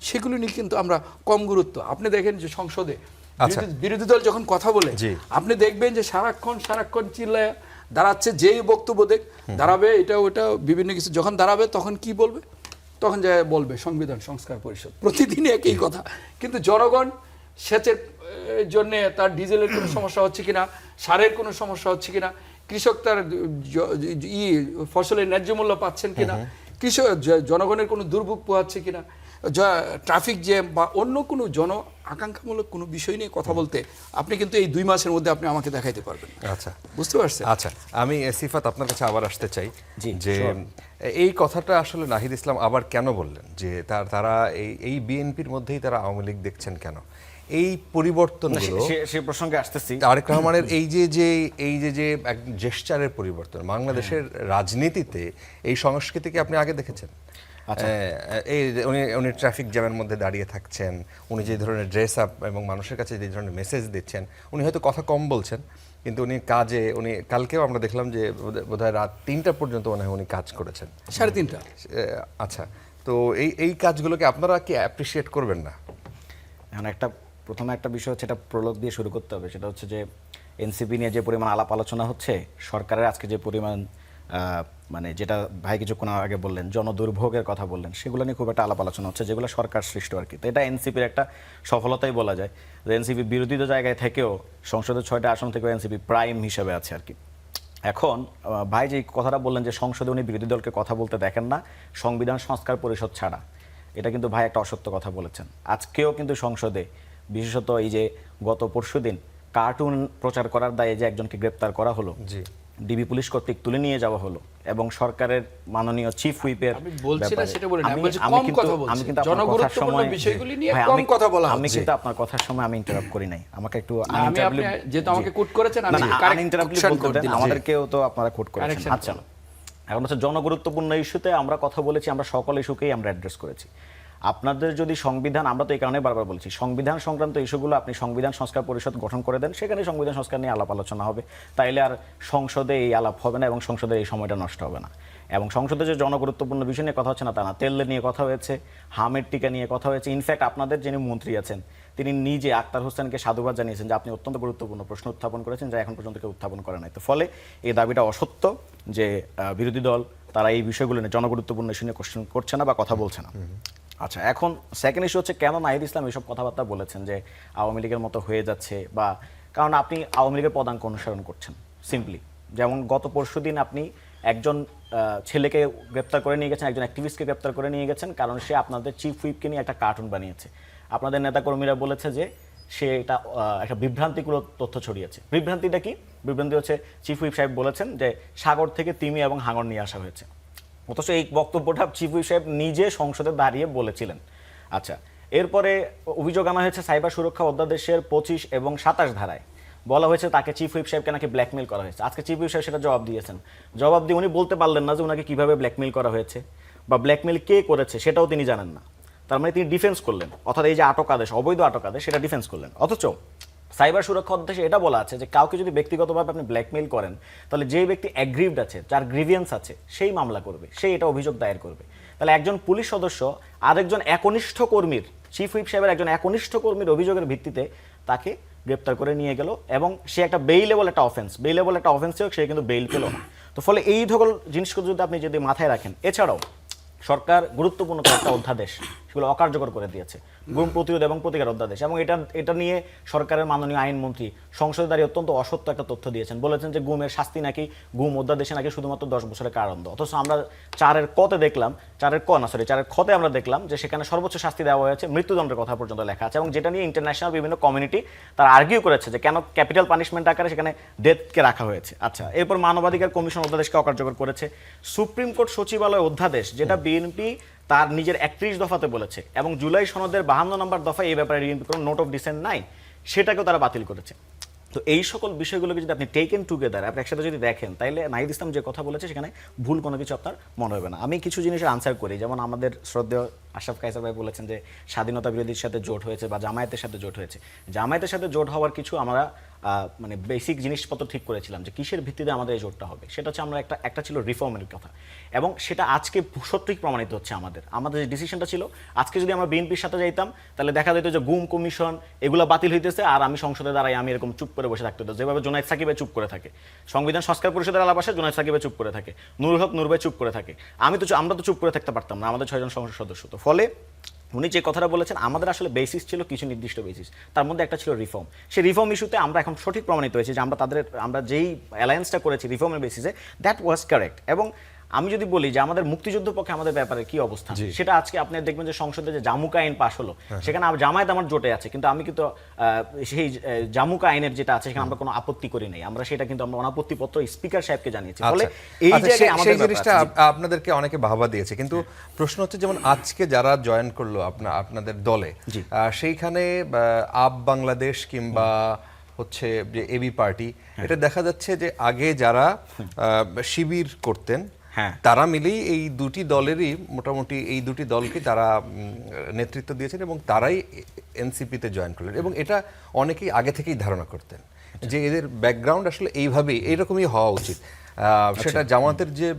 সেগুলো নিয়ে কিন্তু আমরা কম গুরুত্ব। আপনি দেখেন যে সংসদে বিরোধী দল যখন কথা বলে, আপনি দেখবেন যে সারাক্ষণ চিল্লায় দাঁড়াচ্ছে, যেই বক্তব্য দাঁড়াবে এটা ওটা বিভিন্ন কিছু যখন দাঁড়াবে, তখন কি বলবে? তখন যায় বলবে সংবিধান সংস্কার পরিষদ, প্রতিদিনই একই কথা। কিন্তু জনগণ সেচের জন্য তার ডিজেলের কোনো সমস্যা হচ্ছে কিনা, সারের কোনো সমস্যা হচ্ছে কিনা, কৃষক তার ফসলের ন্যায্য মূল্য পাচ্ছেন কিনা, জনগণের কোনো দুর্ভোগ পোহাচ্ছে কিনা, ট্রাফিক জ্যাম বা অন্য কোনো আকাঙ্ক্ষামূলক কোনো বিষয় নিয়ে কথা বলতে আপনি কিন্তু এই 2 মাসের মধ্যে আপনি আমাকে দেখাইতে পারবেন। আচ্ছা, বুঝতে পারছেন? আচ্ছা, আমি সিফাত আপনার কাছে আবার আসতে চাই যে এই কথাটা আসলে নাহিদ ইসলাম আবার কেন বললেন যে তারা এই বিএনপির মধ্যেই তারা আওয়ামী লীগ দেখছেন কেন? এই পরিবর্তনগুলো সে প্রসঙ্গে আসতেছি। তারেক রহমানের এই যে জেস্চারের পরিবর্তন বাংলাদেশের রাজনীতিতে, এই সংস্কৃতিকে আপনি আগে দেখেছেন? উনি ট্রাফিক জ্যামের মধ্যে দাঁড়িয়ে থাকছেন, উনি যে ধরনের ড্রেস আপ এবং মানুষের কাছে যে ধরনের মেসেজ দিচ্ছেন, উনি হয়তো কথা কম বলছেন, কিন্তু উনি কালকেও আমরা দেখলাম যে বোধহয় রাত 3টা পর্যন্ত মনে হয় উনি কাজ করেছেন, 3:30। আচ্ছা, তো এই কাজগুলোকে আপনারা কি অ্যাপ্রিসিয়েট করবেন না? এখন প্রথমে একটা বিষয় হচ্ছে, এটা প্রলোভ দিয়ে শুরু করতে হবে। সেটা হচ্ছে যে এনসিপি নিয়ে যে পরিমাণ আলাপ আলোচনা হচ্ছে, সরকারের আজকে যে পরিমাণ মানে যেটা ভাই কিছুক্ষণ আগে বললেন, জনদুর্ভোগের কথা বললেন, সেগুলো নিয়ে খুব একটা আলাপ আলোচনা হচ্ছে, যেগুলো সরকার সৃষ্ট আর কি। তো এটা এনসিপির একটা সফলতাই বলা যায় যে এনসিপি বিরোধী জায়গায় থেকেও সংসদের 6টা আসন থেকেও এনসিপি প্রাইম হিসেবে আছে আর কি। এখন ভাই যে কথাটা বললেন যে সংসদে উনি বিরোধী দলকে কথা বলতে দেখেন না সংবিধান সংস্কার পরিষদ ছাড়া, এটা কিন্তু ভাই একটা অসত্য কথা বলেছেন। আজকেও কিন্তু সংসদে, বিশেষত এই যে গত পরশুদিন কার্টুন প্রচার করার দায়ে যে একজনকে গ্রেপ্তার করা হলো, ডিবি পুলিশ কর্তৃক তুলে নিয়ে যাওয়া হলো, এবং সরকারের মাননীয় চিফ হুইপের, আমি কিন্তু আপনার কথার সময় আমি ইন্টারাপ্ট করি নাই, আমাকে একটু আমাদেরকেও তো আপনারা কোট করেছেন। আচ্ছা, এখন হচ্ছে জনগুরুত্বপূর্ণ ইস্যুতে আমরা কথা বলেছি, আমরা সকল ইস্যুকেই আমরা অ্যাড্রেস করেছি। আপনাদের যদি সংবিধান, আমরা তো এই কারণে বারবার বলছি, সংবিধান সংক্রান্ত ইস্যুগুলো আপনি সংবিধান সংস্কার পরিষদ গঠন করে দেন, সেখানে সংবিধান সংস্কার নিয়ে আলাপ আলোচনা হবে, তাইলে আর সংসদে এই আলাপ হবে না এবং সংসদের এই সময়টা নষ্ট হবে না। এবং সংসদে যে জনগুরুত্বপূর্ণ বিষয় নিয়ে কথা হচ্ছে না তা না, তেল নিয়ে কথা হয়েছে, হামের টিকা নিয়ে কথা হয়েছে। ইনফ্যাক্ট আপনাদের যিনি মন্ত্রী আছেন তিনি নিজে আক্তার হোসেনকে সাধুবাদ জানিয়েছেন যে আপনি অত্যন্ত গুরুত্বপূর্ণ প্রশ্ন উত্থাপন করেছেন, যা এখন পর্যন্ত কেউ উত্থাপন করে নাই। তো ফলে এই দাবিটা অসত্য যে বিরোধী দল তারা এই বিষয়গুলো নিয়ে, জনগুরুত্বপূর্ণ ইস্যু নিয়ে কোশ্চেন করছে না বা কথা বলছে না। আচ্ছা, এখন সেকেন্ড ইস্যু হচ্ছে কেন নাহিদ ইসলাম এইসব কথাবার্তা বলেছেন যে আওয়ামী লীগের মতো হয়ে যাচ্ছে, বা কারণ আপনি আওয়ামী লীগের পদাঙ্ক অনুসরণ করছেন সিম্পলি। যেমন গত পরশুদিন আপনি একজন ছেলেকে গ্রেপ্তার করে নিয়ে গেছেন, একজন অ্যাক্টিভিস্টকে গ্রেপ্তার করে নিয়ে গেছেন, কারণ সে আপনাদের চিফ হুইপকে নিয়ে একটা কার্টুন বানিয়েছে। আপনাদের নেতাকর্মীরা বলেছে যে সে এটা একটা বিভ্রান্তিগুলো তথ্য ছড়িয়েছে। বিভ্রান্তিটা কি? বিভ্রান্তি হচ্ছে চিফ হুইপ সাহেব বলেছেন যে সাগর থেকে তিমি এবং হাঙর নিয়ে আসা হয়েছে, অথচ এই বক্তব্যটা চিফ হুইপ সাহেব নিজে সংসদে দাঁড়িয়ে বলেছিলেন। আচ্ছা, এরপরে অভিযোগ আনা হয়েছে সাইবার সুরক্ষা অধ্যাদেশের 25 এবং 27 ধারায় বলা হয়েছে তাকে চিফ হুইপ সাহেবকে নাকি ব্ল্যাকমেল করা হয়েছে। আজকে চিফ হুইপ সাহেব সেটা জবাব দিয়েছেন। জবাব দিয়ে উনি বলতে পারলেন না যে ওনাকে কিভাবে ব্ল্যাকমেল করা হয়েছে বা ব্ল্যাকমেল কে করেছে সেটাও তিনি জানেন না। তার মানে তিনি ডিফেন্স করলেন, অর্থাৎ এই যে আটক আদেশ, অবৈধ আটক আদেশ, সেটা ডিফেন্স করলেন। অথচ সাইবার সুরক্ষা অধ্যাদেশে এটা বলা আছে যে কাউকে যদি ব্যক্তিগতভাবে আপনি ব্ল্যাকমেইল করেন তাহলে যে ব্যক্তি অ্যাগ্রিভড আছে, যার গ্রিভিয়েন্স আছে, সেই মামলা করবে, সেই এটা অভিযোগ দায়ের করবে। তাহলে একজন পুলিশ সদস্য আরেকজন একনিষ্ঠ কর্মীর, চিফ হুইপ সাহেবের একজন একনিষ্ঠ কর্মীর অভিযোগের ভিত্তিতে তাকে গ্রেপ্তার করে নিয়ে গেল এবং সে একটা বেইলেবল একটা অফেন্স হোক, সে কিন্তু বেইল পেল না। তো ফলে এই ধরনের জিনিসগুলো যদি আপনি যদি মাথায় রাখেন, এছাড়াও সরকার গুরুত্বপূর্ণ কয়েকটা অধ্যাদেশ সেগুলো অকার্যকর করে দিয়েছে, গুম প্রতিরোধ এবং প্রতিকার অধ্যাদেশ। এবং এটা নিয়ে সরকারের মাননীয় আইনমন্ত্রী সংসদে দাঁড়িয়ে অত্যন্ত অসত্য একটা তথ্য দিয়েছেন, বলেছেন যে গুমের শাস্তি নাকি, গুম অধ্যাদেশে নাকি শুধুমাত্র 10 বছরের কারাদণ্ড। অথচ আমরা 4 খতে আমরা দেখলাম যে সেখানে সর্বোচ্চ শাস্তি দেওয়া হয়েছে, মৃত্যুদণ্ডের কথা পর্যন্ত লেখা আছে, এবং যেটা নিয়ে ইন্টারন্যাশনাল বিভিন্ন কমিউনিটি তারা আর্গিউ করেছে যে কেন ক্যাপিটাল পানিশমেন্ট আকারে সেখানে ডেথকে রাখা হয়েছে। আচ্ছা, এরপর মানবাধিকার কমিশন অধ্যাদেশকে অকার্যকর করেছে। সুপ্রিম কোর্ট সচিবালয় অধ্যাদেশ, যেটা বিএনপি তার নিজের 31 দফাতে বলেছে এবং জুলাই সনদের 52 নম্বর দফায় এই ব্যাপারে বিএনপি কোনো নোট অফ ডিসেন্ট নাই, সেটাকেও তারা বাতিল করেছে। তো এই সকল বিষয়গুলোকে যদি আপনি টেকেন টুগেদার, আপনি একসাথে যদি দেখেন, তাইলে নাহিদ ইসলাম যে কথা বলেছে সেখানে ভুল কোনো কিছু আপনার মনে হবে না। আমি কিছু জিনিসের আনসার করি, যেমন আমাদের শ্রদ্ধেয় আশরাফ কায়সার ভাই বলেছেন যে স্বাধীনতা বিরোধীর সাথে জোট হয়েছে বা জামায়াতের সাথে জোট হয়েছে। জামায়াতের সাথে জোট হওয়ার কিছু আমরা মানে বেসিক জিনিসপত্র ঠিক করেছিলাম যে কিসের ভিত্তিতে আমাদের এই জোটটা হবে। সেটা হচ্ছে আমরা একটা ছিল রিফর্মের কথা, এবং সেটা আজকে সত্যিই প্রমাণিত হচ্ছে। আমাদের যে ডিসিশনটা ছিল, আজকে যদি আমরা বিএনপির সাথে যাইতাম তাহলে দেখা যেত যে গুম কমিশন এগুলো বাতিল হইতেছে, আর আমি সংসদে দাঁড়াই আমি এরকম চুপ করে বসে থাকতে হতো, যেভাবে জোনায়েদ সাকিবে চুপ করে থাকে, সংবিধান সংস্কার পরিষদের আলাপ আসে, জোনায়েদ সাকিবে চুপ করে থাকে, নুরুল হক নূর ভাই চুপ করে থাকে, আমরা তো চুপ করে থাকতে পারতাম না, আমাদের 6 জন সংসদ সদস্য। তো ফলে উনি যে কথাটা বলেছেন, আমাদের আসলে বেসিস ছিল কিছু নির্দিষ্ট বেসিস, তার মধ্যে একটা ছিল রিফর্ম। সেই রিফর্ম ইস্যুতে আমরা এখন সঠিক প্রমাণিত হয়েছে যে আমরা যেই অ্যালায়েন্সটা করেছি রিফর্মের বেসিসে, দ্যাট ওয়াজ কারেক্ট। এবং আমি যদি বলি যে আমাদের মুক্তিযুদ্ধ পক্ষে আমাদের ব্যাপারে কি অবস্থা, সেটা আজকে আপনি দেখবেন যে সংসদে যে জামুকা আইন পাশ হলো, সেখানে জামায়াত আমার জোটে আছে, কিন্তু আমি কিন্তু সেই জামুকা আইনের যেটা আছে সেখানে আমরা কোনো আপত্তি করি নাই, আমরা সেটা কিন্তু আমরা অনাপত্তি পত্র স্পিকার সাহেবকে জানিয়েছি। ফলে এই জায়গায় আমাদের জিনিসটা আপনাদেরকে অনেকে বাহবা দিয়েছে, কিন্তু প্রশ্ন হচ্ছে যেমন আজকে যারা জয়েন করলো আপনাদের দলে, সেইখানে আপ বাংলাদেশ কিংবা হচ্ছে যে এবি পার্টি, এটা দেখা যাচ্ছে যে আগে যারা শিবির করতেন তারা মিলেই এই দুটি দলেরই মোটামুটি এই দুটি দলকে তারা নেতৃত্ব দিয়েছেন এবং তারাই এনসিপিতে জয়েন করলেন, এবং এটা অনেকেই আগে থেকেই ধারণা করতেন যে এদের ব্যাকগ্রাউন্ড আসলে এইরকমই হওয়া উচিত। সেটা জামাতের যে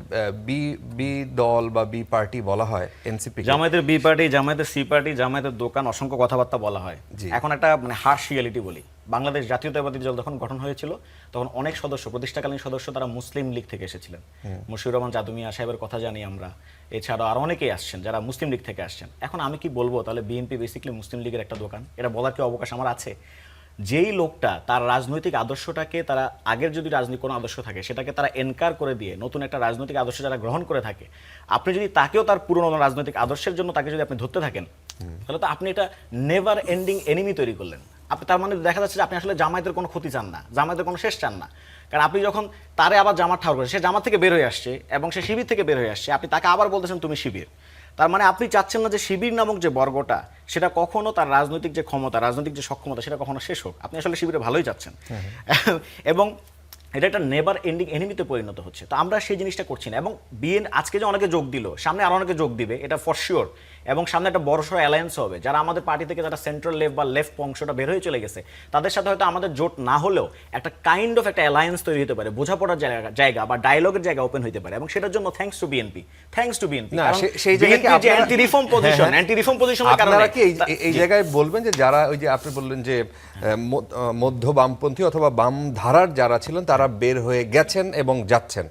বি দল বা বি পার্টি বলা হয় এনসিপি, জামায়াতের বি পার্টি, জামায়াতের সি পার্টি, জামায়াতের দোকান, অসংখ্য কথাবার্তা বলা হয়। এখন একটা মানে হার্শ রিয়ালিটি বলি, বাংলাদেশ জাতীয়তাবাদী দল যখন গঠন হয়েছিল তখন অনেক সদস্য, প্রতিষ্ঠাকালীন সদস্য, তারা মুসলিম লীগ থেকে এসেছিলেন। মশিউর রহমান জাদু মিয়া সাহেবের কথা জানি আমরা, এছাড়াও আর অনেকেই আসছেন যারা মুসলিম লীগ থেকে আসছেন। এখন আমি কি বলবো, তাহলে বিএনপি বেসিক্যালি মুসলিম লীগের একটা দোকান, এটা বলার কি অবকাশ আমার আছে? যেই লোকটা তার রাজনৈতিক আদর্শটাকে, তারা আগের যদি রাজনৈতিক কোনো আদর্শ থাকে সেটাকে তারা এনকার করে দিয়ে নতুন একটা রাজনৈতিক আদর্শ যারা গ্রহণ করে থাকে, আপনি যদি তাকেও তার পুরনো রাজনৈতিক আদর্শের জন্য তাকে যদি আপনি ধরতে থাকেন, তাহলে তো আপনি এটা নেভার এন্ডিং এনিমি তৈরি করলেন। আপনি তার মানে দেখা যাচ্ছে যে আপনি আসলে জামায়াতের কোনো ক্ষতি চান না, জামায়াতের কোনো শেষ চান না। কারণ আপনি যখন তারে আবার জামাত ঠাউর করেন, সে জামাত থেকে বের হয়ে আসছে এবং সে শিবির থেকে বের হয়ে আসছে, আপনি তাকে আবার বলতেছেন তুমি শিবির। তার মানে আপনি চাচ্ছেন না যে শিবির নামক যে বর্গটা সেটা কখনো তার রাজনৈতিক যে ক্ষমতা, রাজনৈতিক যে সক্ষমতা সেটা কখনো শেষ হোক। আপনি আসলে শিবিরে ভালোই চাচ্ছেন। এবং এটা একটা নেভার এন্ডিং এনিমিতে পরিণত হচ্ছে। তো আমরা সেই জিনিসটা করছি না। এবং আজকে যে অনেকে যোগ দিল, সামনে আরো অনেকে যোগ দিবে, এটা ফর শিওর। এবং সামনে একটা বড়সড় অ্যালায়েন্স হবে, যারা আমাদের পার্টি থেকে যারা সেন্ট্রাল লেফট বা লেফট অংশটা বের হয়ে চলে গেছে, তাদের সাথে হয়তো আমাদের জোট না হলেও একটা কাইন্ড অফ একটা অ্যালায়েন্স তৈরি হতে পারে, বোঝাপড়ার জায়গা বা ডায়ালগের জায়গা ওপেন হতে পারে। এবং সেটার জন্য থ্যাঙ্কস টু বিএনপি। না, সেই জায়গায় কি আপনারা anti reform position, anti reform পজিশনের কারণে আপনারা কি এই জায়গায় বলবেন যে যারা ওই যে আপনি বললেন যে মধ্য বামপন্থী অথবা বাম ধারার যারা ছিলেন তারা বের হয়ে গেছেন এবং যাচ্ছেন,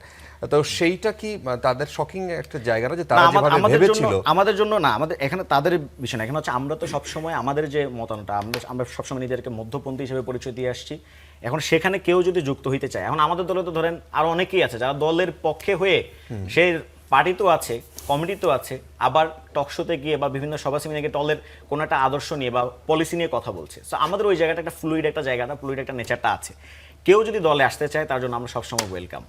তো সেইটা কি তাদের শকিং একটা জায়গা না যে তারা যেভাবে ভেবেছিল? আমাদের জন্য না, আমাদের এখানে তাদের বিষয় না। এখানে হচ্ছে আমরা তো সবসময় আমাদের যে মতামতটা, আমরা সবসময় নিজেদেরকে মধ্যপন্থী হিসেবে পরিচয় দিয়ে আসছি। এখন সেখানে কেউ যদি যুক্ত হইতে চায়, এখন আমাদের দলে তো ধরেন আরো অনেকেই আছে যারা দলের পক্ষে হয়ে সে পার্টি তো আছে, কমিটি তো আছে, আবার টকশোতে গিয়ে বা বিভিন্ন সভা সেমিনারে গিয়ে দলের কোনো একটা আদর্শ নিয়ে বা পলিসি নিয়ে কথা বলছে। সো আমাদের ওই জায়গাটা একটা ফ্লুইড একটা নেচারটা আছে। কেউ যদি দলে আসতে চায় তার জন্য আমরা সবসময় ওয়েলকাম।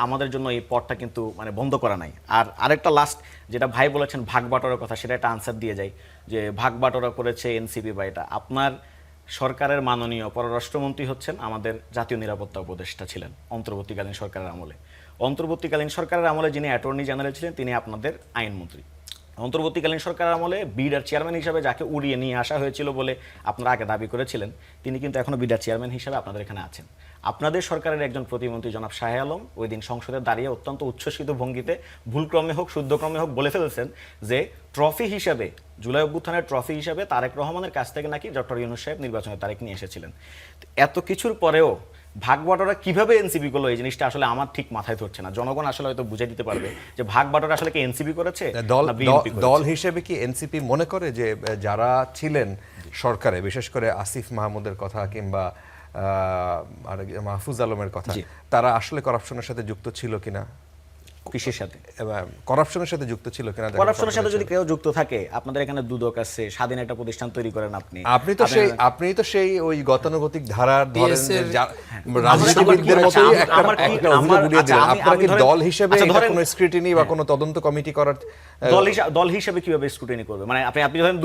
আমাদের জন্য এই পথটা কিন্তু মানে বন্ধ করা নাই। আর আরেকটা লাস্ট যেটা ভাই বলেছেন ভাগ বাটোয়ারার কথা, সেটা একটা আনসার দিয়ে যায় যে ভাগ বাটোয়ারা করেছে এনসিপি বা এটা। আপনার সরকারের মাননীয় পররাষ্ট্রমন্ত্রী হচ্ছেন আমাদের জাতীয় নিরাপত্তা উপদেষ্টা ছিলেন অন্তর্বর্তীকালীন সরকারের আমলে। অন্তর্বর্তীকালীন সরকারের আমলে যিনি অ্যাটর্নি জেনারেল ছিলেন তিনি আপনাদের আইনমন্ত্রী। অন্তর্বর্তীকালীন সরকারের আমলে বিডার চেয়ারম্যান হিসাবে যাকে উড়িয়ে নিয়ে আসা হয়েছিল বলে আপনারা আগে দাবি করেছিলেন, তিনি কিন্তু এখনো বিডার চেয়ারম্যান হিসাবে আপনাদের এখানে আছেন। আপনাদের সরকারের একজন প্রতিমন্ত্রী জনাব শাহে আলম ওই দিন সংসদে দাঁড়িয়ে অত্যন্ত উচ্ছ্বসিত ভঙ্গিতে ভুলক্রমে হোক শুদ্ধক্রমে হোক বলে ফেলেছেন যে ট্রফি হিসাবে, জুলাই অভ্যুত্থানের ট্রফি হিসাবে তারেক রহমানের কাছ থেকে নাকি ডক্টর ইউনূস সাহেব নির্বাচনের তারিখ নিয়ে এসেছিলেন। এত কিছুর পরেও ভাগ বাটোয়ারা কিভাবে এনসিপি করলো এই জিনিসটা আসলে আমার ঠিক মাথায় ধরছে না। জনগণ আসলে হয়তো বুঝে দিতে পারবে যে ভাগ বাটোয়ারা আসলে কি এনসিপি করেছে, দল হিসেবে কি এনসিপি মনে করে যে যারা ছিলেন সরকারে, বিশেষ করে আসিফ মাহমুদের কথা কিংবা মাহফুজ আলমের কথা, তারা আসলে করাপশনের সাথে যুক্ত ছিল কিনা? কিসের সাথে? করাপশনের সাথে যুক্ত ছিল কিনা? করাপশনের সাথে যদি কেউ যুক্ত থাকে, আপনাদের এখানে দুদক আছে, স্বাধীন একটা প্রতিষ্ঠান তৈরি করেন আপনি তো সেই ওই গতানুগতিক ধারার ধরেন রাজনীতিবিদদের মতোই একটা অভিযোগ উড়িয়ে দিলেন। আপনারা কি দল হিসেবে কোনো স্ক্রুটিনি বা কোনো তদন্ত কমিটি করার দল হিসেবে কিভাবে স্ক্রুটিনি করবে? মানে আপনি ধরেন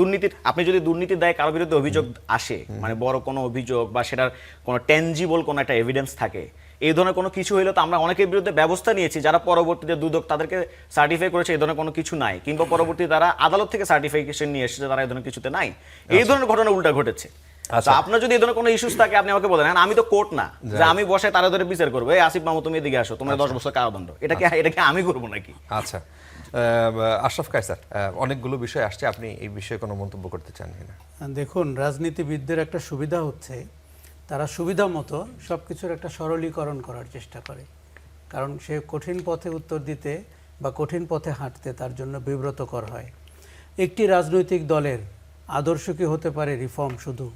আপনি যদি দুর্নীতির দায়ে কারো বিরুদ্ধে অভিযোগ আসে, মানে বড় কোনো অভিযোগ বা সেটার কোনো টেনজিবল কোনো একটা এভিডেন্স থাকে, এই ধরনের কোনো কিছু হইলে তো আমরা অনেকের বিরুদ্ধে ব্যবস্থা নিয়েছি, যারা পরবর্তীতে দুদক তাদেরকে সার্টিফাই করেছে এই ধরনের কোনো কিছু নাই, কিংবা পরবর্তীতে তারা আদালত থেকে সার্টিফিকেশন নিয়ে এসেছে তারা এই ধরনের কিছুতে নাই। এই ধরনের ঘটনা উল্টা ঘটেছে। আচ্ছা, আপনার যদি এই ধরনের কোনো ইস্যুস থাকে আপনি আমাকে বলেন। আমি তো কোর্ট না যে আমি বসে তারা ধরে বিচার করবো, এই আসিফ মাহমুদ তুমি এদিকে আসো, তোমার 10 বছর কারাদণ্ড, এটাকে আমি করবো নাকি? আচ্ছা, আশরাফ কায়সার, অনেকগুলো বিষয় আসছে, আপনি এই বিষয়ে কোনো মন্তব্য করতে চান কিনা? দেখুন, রাজনীতিবিদদের একটা সুবিধা হচ্ছে তারা সুবিধা মতো সব কিছুর একটা সরলীকরণ করার চেষ্টা করে। কারণ সে কঠিন পথে উত্তর দিতে বা কঠিন পথে হাঁটতে তার জন্য বিব্রতকর হয়। একটি রাজনৈতিক দলের আদর্শ কি হতে পারে? রিফর্ম, শুধু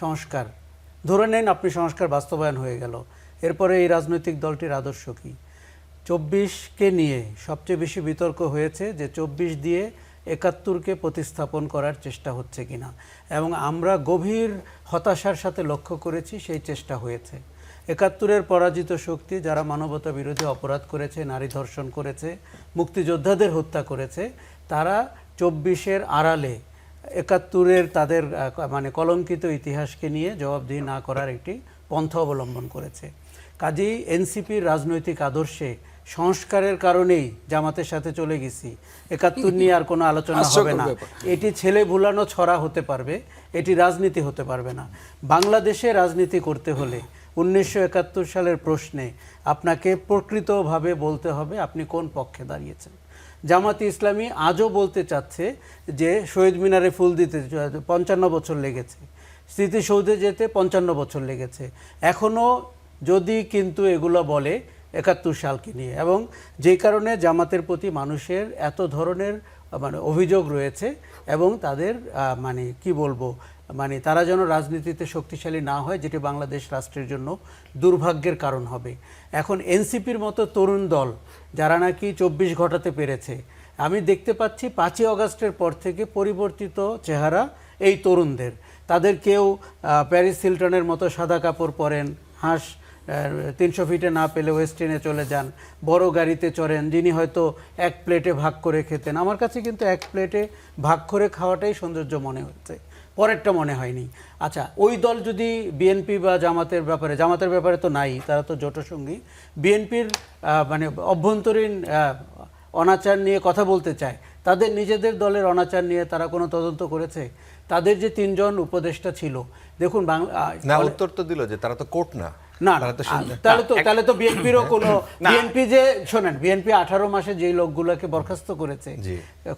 সংস্কার। ধরে নেন আপনি সংস্কার বাস্তবায়ন হয়ে গেল, এরপরে এই রাজনৈতিক দলটির আদর্শ কি? 24কে নিয়ে সবচেয়ে বেশি বিতর্ক হয়েছে যে 24 দিয়ে 71কে প্রতিস্থাপন করার চেষ্টা হচ্ছে কিনা, এবং আমরা গভীর হতাশার সাথে লক্ষ্য করেছি সেই চেষ্টা হয়েছে। 71-এর পরাজিত শক্তি যারা মানবতা বিরোধী অপরাধ করেছে, নারী ধর্ষণ করেছে, মুক্তিযোদ্ধাদের হত্যা করেছে, তারা 24-এর আড়ালে 71-এর তাদের মানে কলঙ্কিত ইতিহাসকে নিয়ে জবাবদিহি না করার একটি পন্থা অবলম্বন করেছে। কাজেই এনসিপির রাজনৈতিক আদর্শে সংস্কারের কারণেই জামাতের সাথে চলে গেছি, 71 নিয়ে আর কোনো আলোচনা হবে না, এটি ছেলে ভুলানো ছড়া হতে পারবে, এটি রাজনীতি হতে পারবে না। বাংলাদেশে রাজনীতি করতে হলে 1971 সালের প্রশ্নে আপনাকে প্রকৃতভাবে বলতে হবে আপনি কোন পক্ষে দাঁড়িয়েছেন। জামাতে ইসলামী আজও বলতে চাচ্ছে যে শহীদ মিনারে ফুল দিতে 55 বছর লেগেছে, স্মৃতিসৌধে যেতে 55 বছর লেগেছে, এখনও যদি কিন্তু এগুলো বলে 71 সালকে নিয়ে, এবং যেই কারণে জামাতের প্রতি মানুষের এত ধরনের মানে অভিযোগ রয়েছে, এবং তাদের মানে কি বলবো, মানে তারা যেন রাজনীতিতে শক্তিশালী না হয়, যেটি বাংলাদেশ রাষ্ট্রের জন্য দুর্ভাগ্যের কারণ হবে। এখন এনসিপির মতো তরুণ দল যারা নাকি 24 ঘটাতে পেরেছে, আমি দেখতে পাচ্ছি 5ই অগাস্টের পর থেকে পরিবর্তিত চেহারা এই তরুণদের। তাদের কেউ প্যারিস হিলটনের মতো সাদা কাপড় পরেন, হাঁস 300 ফিটে না পেলে ওয়েস্টার্নে চলে যান, বড় গাড়িতে চড়েন, যিনি হয়তো এক প্লেটে ভাগ করে খেতেন। আমার কাছে কিন্তু এক প্লেটে ভাগ করে খাওয়াটাই সৌন্দর্য মনে হচ্ছে। পরেরটা মনে হয়নি। আচ্ছা, ওই দল যদি বিএনপি বা জামাতের ব্যাপারে তো নাই, তারা তো জোটসঙ্গী, বিএনপির মানে অভ্যন্তরীণ অনাচার নিয়ে কথা বলতে চায়, তাদের নিজেদের দলের অনাচার নিয়ে তারা কোনো তদন্ত করেছে? তাদের যে 3 জন উপদেষ্টা ছিল, দেখুন না, উত্তর তো দিল যে তারা তো কোর্ট না। না তারা তো তাহলে তো বিএনপিরও কোনো বিএনপি যে শোনেন, বিএনপি 18 মাসে যেই লোকগুলোকে বরখাস্ত করেছে,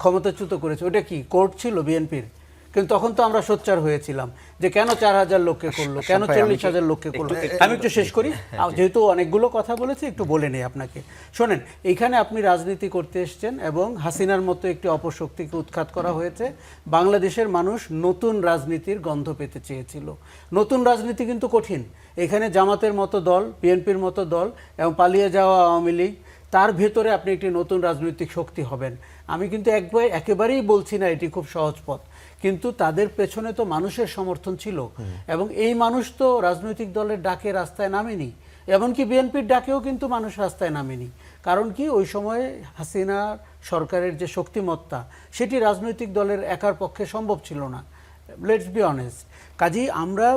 ক্ষমতাচ্যুত করেছে, ওটা কি কোর্ট ছিল বিএনপির? কিন্তু তখন তো আমরা সোচ্চার হয়েছিলাম যে কেন 4000 লোককে করলো, কেন 40,000 লোককে করলো। আমি একটু শেষ করি, যেহেতু অনেকগুলো কথা বলেছি একটু বলে নেই আপনাকে। শোনেন, এইখানে আপনি রাজনীতি করতে এসছেন এবং হাসিনার মতো একটি অপশক্তিকে উৎখাত করা হয়েছে। বাংলাদেশের মানুষ নতুন রাজনীতির গন্ধ পেতে চেয়েছিল। নতুন রাজনীতি কিন্তু কঠিন। এখানে জামাতের মতো দল, বিএনপির মতো দল এবং পালিয়ে যাওয়া আওয়ামী লীগ, তার ভেতরে আপনি একটি নতুন রাজনৈতিক শক্তি হবেন। আমি কিন্তু একেবারেই বলছি না এটি খুব সহজ পথ, কিন্তু তাদের পেছনে তো মানুষের সমর্থন ছিল এবং এই মানুষ তো রাজনৈতিক দলের ডাকে রাস্তায় নামেনি, এমনকি বিএনপির ডাকেও কিন্তু মানুষ রাস্তায় নামেনি। কারণ কি, ওই সময়ে হাসিনা সরকারের যে শক্তিমত্তা, সেটি রাজনৈতিক দলের একার পক্ষে সম্ভব ছিল না, লেটস বি অনেস্ট। কাজেই আমরা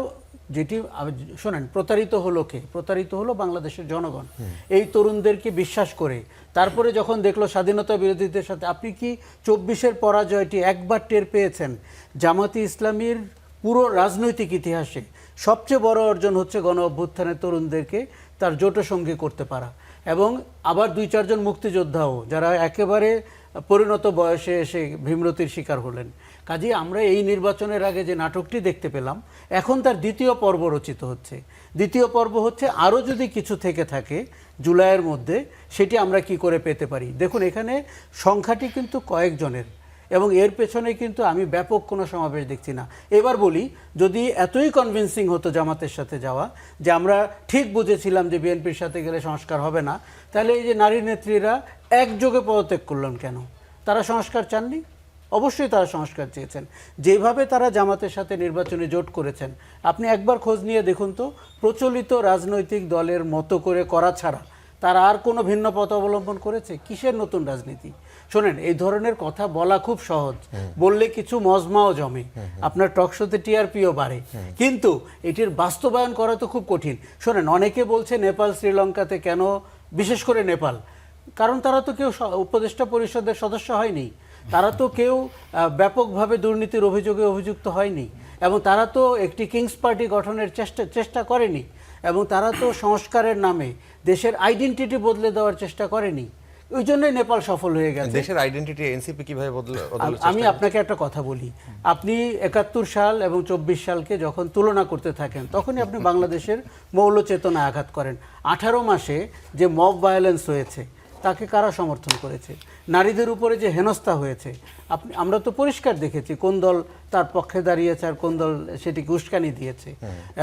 যেটি শোনেন, প্রতারিত হলো কে? প্রতারিত হলো বাংলাদেশের জনগণ, এই তরুণদেরকে বিশ্বাস করে। তারপরে যখন দেখলো স্বাধীনতা বিরোধীদের সাথে, আপনি কি 24-এর পরাজয়টি একবার টের পেয়েছেন? জামাতি ইসলামীর পুরো রাজনৈতিক ইতিহাসে সবচেয়ে বড় অর্জন হচ্ছে গণ অভ্যুত্থানের তরুণদেরকে তার জোটসঙ্গী করতে পারা, এবং আবার 2-4 জন মুক্তিযোদ্ধাও যারা একেবারে পরিণত বয়সে এসে ভীমরতির শিকার হলেন। কাজেই আমরা এই নির্বাচনের আগে যে নাটকটি দেখতে পেলাম, এখন তার দ্বিতীয় পর্ব রচিত হচ্ছে। দ্বিতীয় পর্ব হচ্ছে আরও যদি কিছু থেকে থাকে জুলাইয়ের মধ্যে, সেটি আমরা কি করে পেতে পারি। দেখুন, এখানে সংখ্যাটি কিন্তু কয়েকজনের, এবং এর পেছনে কিন্তু আমি ব্যাপক কোনো সমাবেশ দেখছি না। এবার বলি, যদি এতই কনভিন্সিং হতো জামাতের সাথে যাওয়া, যে আমরা ঠিক বুঝেছিলাম যে বিএনপির সাথে গেলে সংস্কার হবে না, তাহলে এই যে নারী নেত্রীরা একযোগে পদত্যাগ করলেন কেন? তারা সংস্কার চাননি? অবশ্যই তারা সংস্কার চেয়েছেন। যেভাবে তারা জামাতের সাথে নির্বাচনে জোট করেছেন, আপনি একবার খোঁজ নিয়ে দেখুন তো, প্রচলিত রাজনৈতিক দলের মতো করে করা ছাড়া তারা আর কোনো ভিন্ন পথ অবলম্বন করেছে? কিসের নতুন রাজনীতি? শোনেন, এই ধরনের কথা বলা খুব সহজ, বললে কিছু মজমাও জমে, আপনার টকশোতে টিআরপিও বাড়ে, কিন্তু এটির বাস্তবায়ন করা তো খুব কঠিন। শোনেন, অনেকে বলছে নেপাল শ্রীলঙ্কাতে কেন, বিশেষ করে নেপাল, কারণ তারা তো কেউ উপদেষ্টা পরিষদের সদস্য হয়নি, তারা তো কেউ ব্যাপকভাবে দুর্নীতির অভিযোগে অভিযুক্ত হয়নি, এবং তারা তো একটি কিংস পার্টি গঠনের চেষ্টা করেনি, এবং তারা তো সংস্কারের নামে দেশের আইডেন্টিটি বদলে দেওয়ার চেষ্টা করেনি। ওই জন্যই নেপাল সফল হয়ে গেছে। দেশের আইডেন্টিটি এনসিপি কিভাবে আমি আপনাকে একটা কথা বলি, আপনি 71 সাল এবং 24 সালকে যখন তুলনা করতে থাকেন, তখনই আপনি বাংলাদেশের মৌল চেতনা আঘাত করেন। 18 মাসে যে মব ভায়োলেন্স হয়েছে, তাকে কারা সমর্থন করেছে? নারীদের উপরে যে হেনস্থা হয়েছে, আমরা তো পরিষ্কার দেখেছি কোন দল তার পক্ষে দাঁড়িয়েছে আর কোন দল সেটিকে উস্কানি দিয়েছে।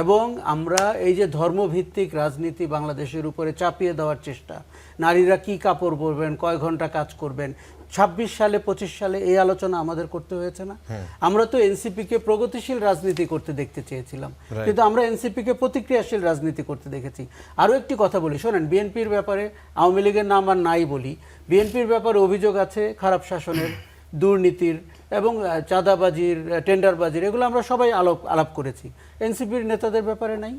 এবং আমরা এই যে ধর্মভিত্তিক রাজনীতি বাংলাদেশের উপরে চাপিয়ে দেওয়ার চেষ্টা, নারীরা কি কাপড় পরবেন, কয় ঘন্টা কাজ করবেন, 26 সালে 25 সালে এই আলোচনা আমাদের করতে হয়েছে না? আমরা তো এনসিপিকে প্রগতিশীল রাজনীতি করতে দেখতে চেয়েছিলাম, কিন্তু আমরা এনসিপিকে প্রতিক্রিয়াশীল রাজনীতি করতে দেখেছি। আরও একটি কথা বলি, শোনেন, বিএনপির ব্যাপারে, আওয়ামী লীগের নাম আর নাই বলি, বিএনপির ব্যাপারে অভিযোগ আছে খারাপ শাসনের, দুর্নীতির এবং চাঁদাবাজির, টেন্ডারবাজির, এগুলো আমরা সবাই আলাপ করেছি। এনসিপির নেতাদের ব্যাপারে নাই,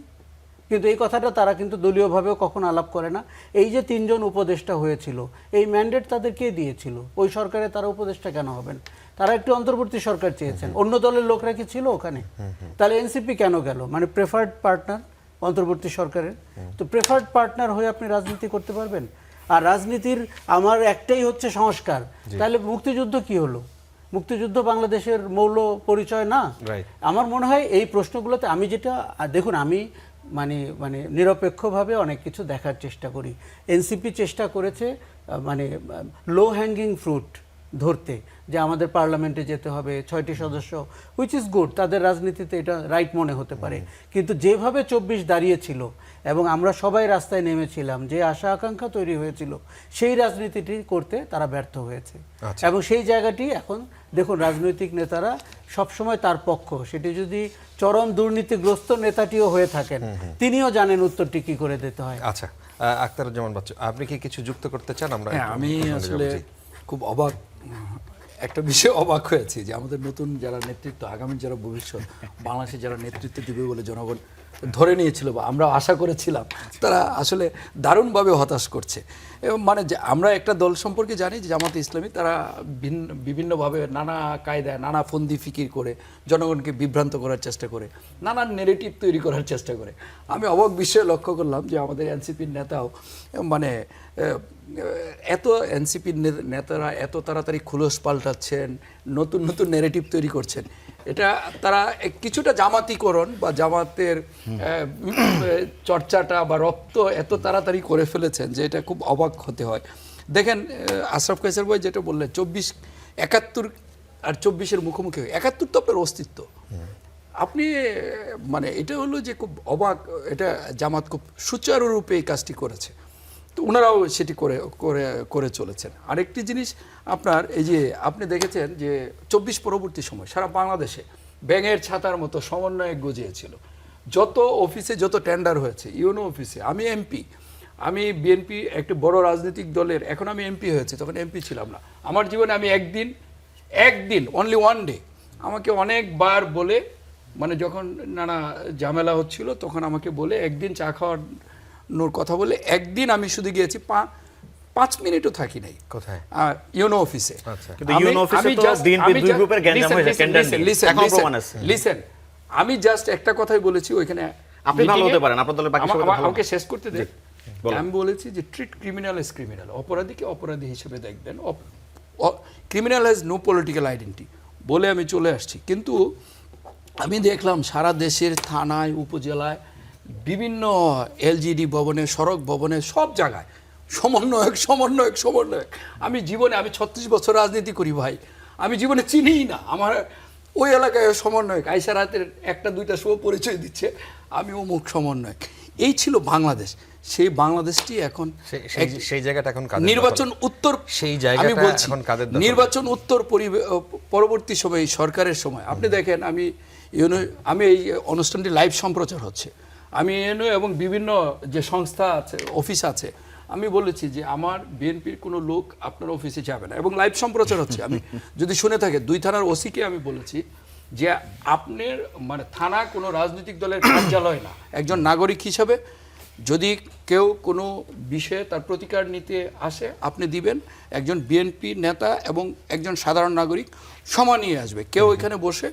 কিন্তু এই কথাটা তারা কিন্তু দলীয়ভাবেও কখনো আলাপ করে না। এই যে 3 জন উপদেষ্টা হয়েছিল, এই ম্যান্ডেট তাদের কে দিয়েছিল? ওই সরকারে তারা উপদেষ্টা কেন হবেন? তারা একটু অন্তর্বর্তী সরকার চেয়েছেন, অন্য দলের লোকরা কি ছিল ওখানে? তাহলে এনসিপি কেন গেল? মানে প্রেফার্ড পার্টনার অন্তর্বর্তী সরকারের। তো প্রেফার্ড পার্টনার হয়ে আপনি রাজনীতি করতে পারবেন? আর রাজনীতির আমার একটাই হচ্ছে সংস্কার, তাহলে মুক্তিযুদ্ধ কি হলো? মুক্তিযুদ্ধ বাংলাদেশের মৌল পরিচয় না? আমার মনে হয় এই প্রশ্নগুলোতে আমি যেটা দেখুন, আমি মানে নিরপেক্ষভাবে অনেক কিছু দেখার চেষ্টা করি। এনসিপি চেষ্টা করেছে মানে লো হ্যাঙ্গিং ফ্রুট ধরতে, যে আমাদের পার্লামেন্টে যেতে হবে, 6টি সদস্য, হুইচ ইজ গুড, তাদের রাজনীতিতে এটা রাইট মনে হতে পারে। কিন্তু যেভাবে 24 দাঁড়িয়েছিল এবং আমরা সবাই রাস্তায় নেমেছিলাম, যে আশা আকাঙ্ক্ষা তৈরি হয়েছিল, সেই রাজনীতিটি করতে তারা ব্যর্থ হয়েছে। এবং সেই জায়গাটি এখন দেখুন, রাজনৈতিক নেতারা সবসময় তার পক্ষ, সেটি যদি চরম দুর্নীতিগ্রস্ত নেতাটিও হয়ে থাকেন, তিনিও জানেন উত্তরটি কি করে দিতে হয়। আচ্ছা, আখতারুজ্জামান বাচ্চু, আপনি কি কিছু যুক্ত করতে চান? আমরা হ্যাঁ, আমি আসলে খুব অবাক একটা বিষয়ে অবাক হয়েছি যে আমাদের নতুন যারা নেতৃত্ব, আগামী যারা ভবিষ্যৎ বাংলাদেশে যারা নেতৃত্ব দিবে বলে জনগণ ধরে নিয়েছিল বা আমরা আশা করেছিলাম, তারা আসলে দারুণভাবে হতাশ করছে। এবং মানে যে আমরা একটা দল সম্পর্কে জানি যে জামাতে ইসলামী, তারা বিভিন্নভাবে নানা কায়দায় নানা ফন্দি ফিকির করে জনগণকে বিভ্রান্ত করার চেষ্টা করে, নানান নেগেটিভ তৈরি করার চেষ্টা করে। আমি অবাক বিষয়ে লক্ষ্য করলাম যে আমাদের এনসিপির নেতাও মানে এত এনসিপির নেতারা এত তাড়াতাড়ি খুলস পাল্টাচ্ছেন, নতুন নতুন নেগেটিভ তৈরি করছেন। এটা তারা কিছুটা জামাতিকরণ বা জামাতের চর্চাটা বা রক্ত এত তাড়াতাড়ি করে ফেলেছেন যে এটা খুব অবাক হতে হয়। দেখেন আশরাফ কায়সার ভাই যেটা বললেন, 71 আর 24-এর মুখোমুখি 71 তো আপনার অস্তিত্ব। আপনি মানে এটা হলো যে খুব অবাক, এটা জামাত খুব সুচারুরূপে এই কাজটি করেছে, তো ওনারাও সেটি করে চলেছেন। আরেকটি জিনিস আপনার এই যে আপনি দেখেছেন যে 24 পরবর্তী সময় সারা বাংলাদেশে ব্যাঙের ছাতার মতো সমন্বয় গজিয়েছিল। যত অফিসে যত টেন্ডার হয়েছে, ইউনো অফিসে, আমি এমপি, আমি বিএনপি একটি বড় রাজনৈতিক দলের, এখন আমি এমপি হয়েছে, তখন এমপি ছিলাম না। আমার জীবনে আমি একদিন অনলি ওয়ান ডে আমাকে অনেকবার বলে, মানে যখন নানা ঝামেলা হচ্ছিল তখন আমাকে বলে একদিন চা খাওয়ানোর কথা বলে, একদিন আমি শুধু গিয়েছি 5 মিনিটও থাকি নাই। কোথায়? ইউনো অফিসে। কিন্তু ইউনো অফিসে তো বিএনপি দুই গ্রুপের গ্যাঞ্জাম হয়েছে, টেন্ডার নিয়ে এখনো প্রমাণ আছে। লিসেন, আমি জাস্ট একটা কথাই বলেছি ওইখানে, আপনি ভালো হতে পারেন, আপনার দলের বাকি সবাই ভালো। আমাকে শেষ করতে দেন। আমি বলেছি যে ট্রিট ক্রিমিনাল এজ ক্রিমিনাল, অপরাধীকে অপরাধী হিসেবে দেখবেন, criminal has no political identity বলে আমি চলে আসছি। কিন্তু আমি দেখলাম সারা দেশের থানায়, উপজেলায়, বিভিন্ন এলজিডি ভবনে, সড়ক ভবনে, সব জায়গায় সমন্বয়ক। আমি 36 বছর রাজনীতি করি ভাই, আমি জীবনে চিনিই না আমার ওই এলাকায় সমন্বয়ক আইসা রাতের 1-2টার সময় পরিচয় দিচ্ছে আমি অমুক সমন্বয়ক। এই ছিল বাংলাদেশ। সেই বাংলাদেশটি এখন সেই জায়গাটা এখন কাদের নির্বাচন উত্তর, সেই জায়গাটা আমি বলছি এখন কাদের দখলে? নির্বাচন উত্তর পরবর্তী সময় সরকারের সময় আপনি দেখেন, আমি এই অনুষ্ঠানটি লাইভ সম্প্রচার হচ্ছে, আমি ইউনো এবং বিভিন্ন যে সংস্থা আছে, অফিস আছে, আমি বলেছি যে আমার বিএনপির কোনো লোক আপনার অফিসে যাবে না, এবং লাইভ সম্প্রচার হচ্ছে। আমি যদি শুনে থাকে 2 থানার ওসিকে আমি বলেছি যে আপনার মানে থানা কোনো রাজনৈতিক দলের কার্যালয় না। একজন নাগরিক হিসাবে যদি কেউ কোনো বিষয়ে তার প্রতিকার নিতে আসে আপনি দিবেন, একজন বিএনপি নেতা এবং একজন সাধারণ নাগরিক সমান নিয়ে আসবে। কেউ এখানে বসে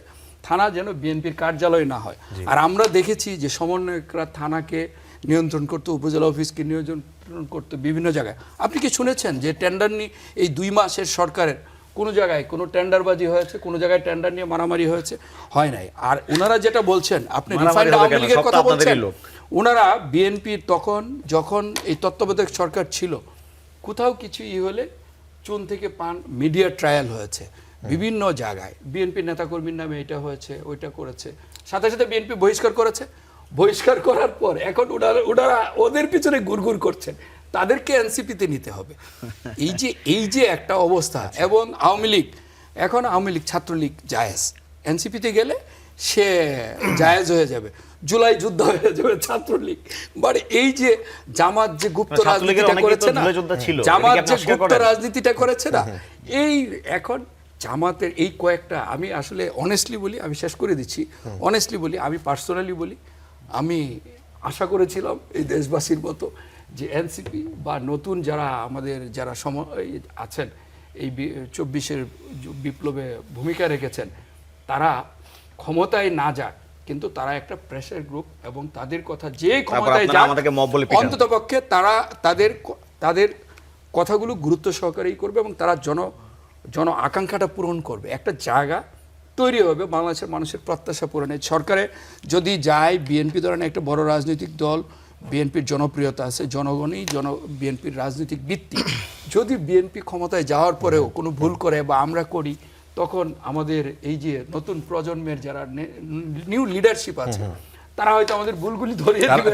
থানা যেন বিএনপির কার্যালয় না হয়। আর আমরা দেখেছি যে সমন্বয়করা থানাকে নিয়ন্ত্রণ করতে, উপজেলা অফিসকে নিয়ন্ত্রণ করতে বিভিন্ন জায়গায়। আপনি কি শুনেছেন যে টেন্ডার নিয়ে এই 2 মাসের সরকারের কোনো জায়গায় কোনো টেন্ডারবাজি হয়েছে, কোনো জায়গায় টেন্ডার নিয়ে মারামারি হয়েছে? হয় নাই। আর ওনারা যেটা বলছেন, আপনি রিফাইন্ড আওয়ামী লীগের কথা বলছেন, ওনারা বিএনপির তখন যখন এই তত্ত্বাবধায়ক সরকার ছিল, কোথাও কিছু হলে চুন থেকে পান মিডিয়া ট্রায়াল হয়েছে বিভিন্ন জায়গায়, বিএনপি নেতাকর্মীর নামে এটা হয়েছে, ওইটা করেছে, সাথে সাথে বিএনপি বহিষ্কার করেছে। বহিষ্কার করার পর এখন ওনারা ওদের পিছনে গুড়গুড় করছেন, তাদেরকে এনসিপিতে নিতে হবে। এই যে একটা অবস্থা। এবং আওয়ামী লীগ, এখন আওয়ামী লীগ ছাত্রলীগ জায়েজ, এনসিপিতে গেলে সে জায়েজ হয়ে যাবে, জুলাই যুদ্ধ হয়ে যাবে ছাত্রলীগ। বাট এই যে জামাত যে গুপ্ত রাজনীতিটা করেছে না, জামাত যে গুপ্ত রাজনীতিটা করেছে না, এই এখন জামাতের এই কয়েকটা, আমি আসলে অনেস্টলি বলি, আমি শেষ করে দিচ্ছি, অনেস্টলি বলি, আমি পার্সোনালি বলি, আমি আশা করেছিলাম এই দেশবাসীর মতো যে এনসিপি বা নতুন যারা আমাদের যারা আছেন এই 24-এর বিপ্লবে ভূমিকা রেখেছেন, তারা ক্ষমতায় না যাক, কিন্তু তারা একটা প্রেসার গ্রুপ, এবং তাদের কথা যে ক্ষমতায় যাক অন্ততপক্ষে তারা তাদের কথাগুলো গুরুত্ব সহকারেই করবে, এবং তারা জন আকাঙ্ক্ষাটা পূরণ করবে। একটা জায়গা তৈরি হবে বাংলাদেশের মানুষের প্রত্যাশা পূরণে। সরকারে যদি যায়, বিএনপি ধরনের একটা বড় রাজনৈতিক দল, বিএনপির জনপ্রিয়তা আছে, জনগণই বিএনপির রাজনৈতিক ভিত্তি। যদি বিএনপি ক্ষমতায় যাওয়ার পরেও কোনো ভুল করে বা আমরা করি, তখন আমাদের এই যে নতুন প্রজন্মের যারা নিউ লিডারশিপ আছে, তারা হয়তো আমাদের ভুলগুলি ধরিয়ে দিবে,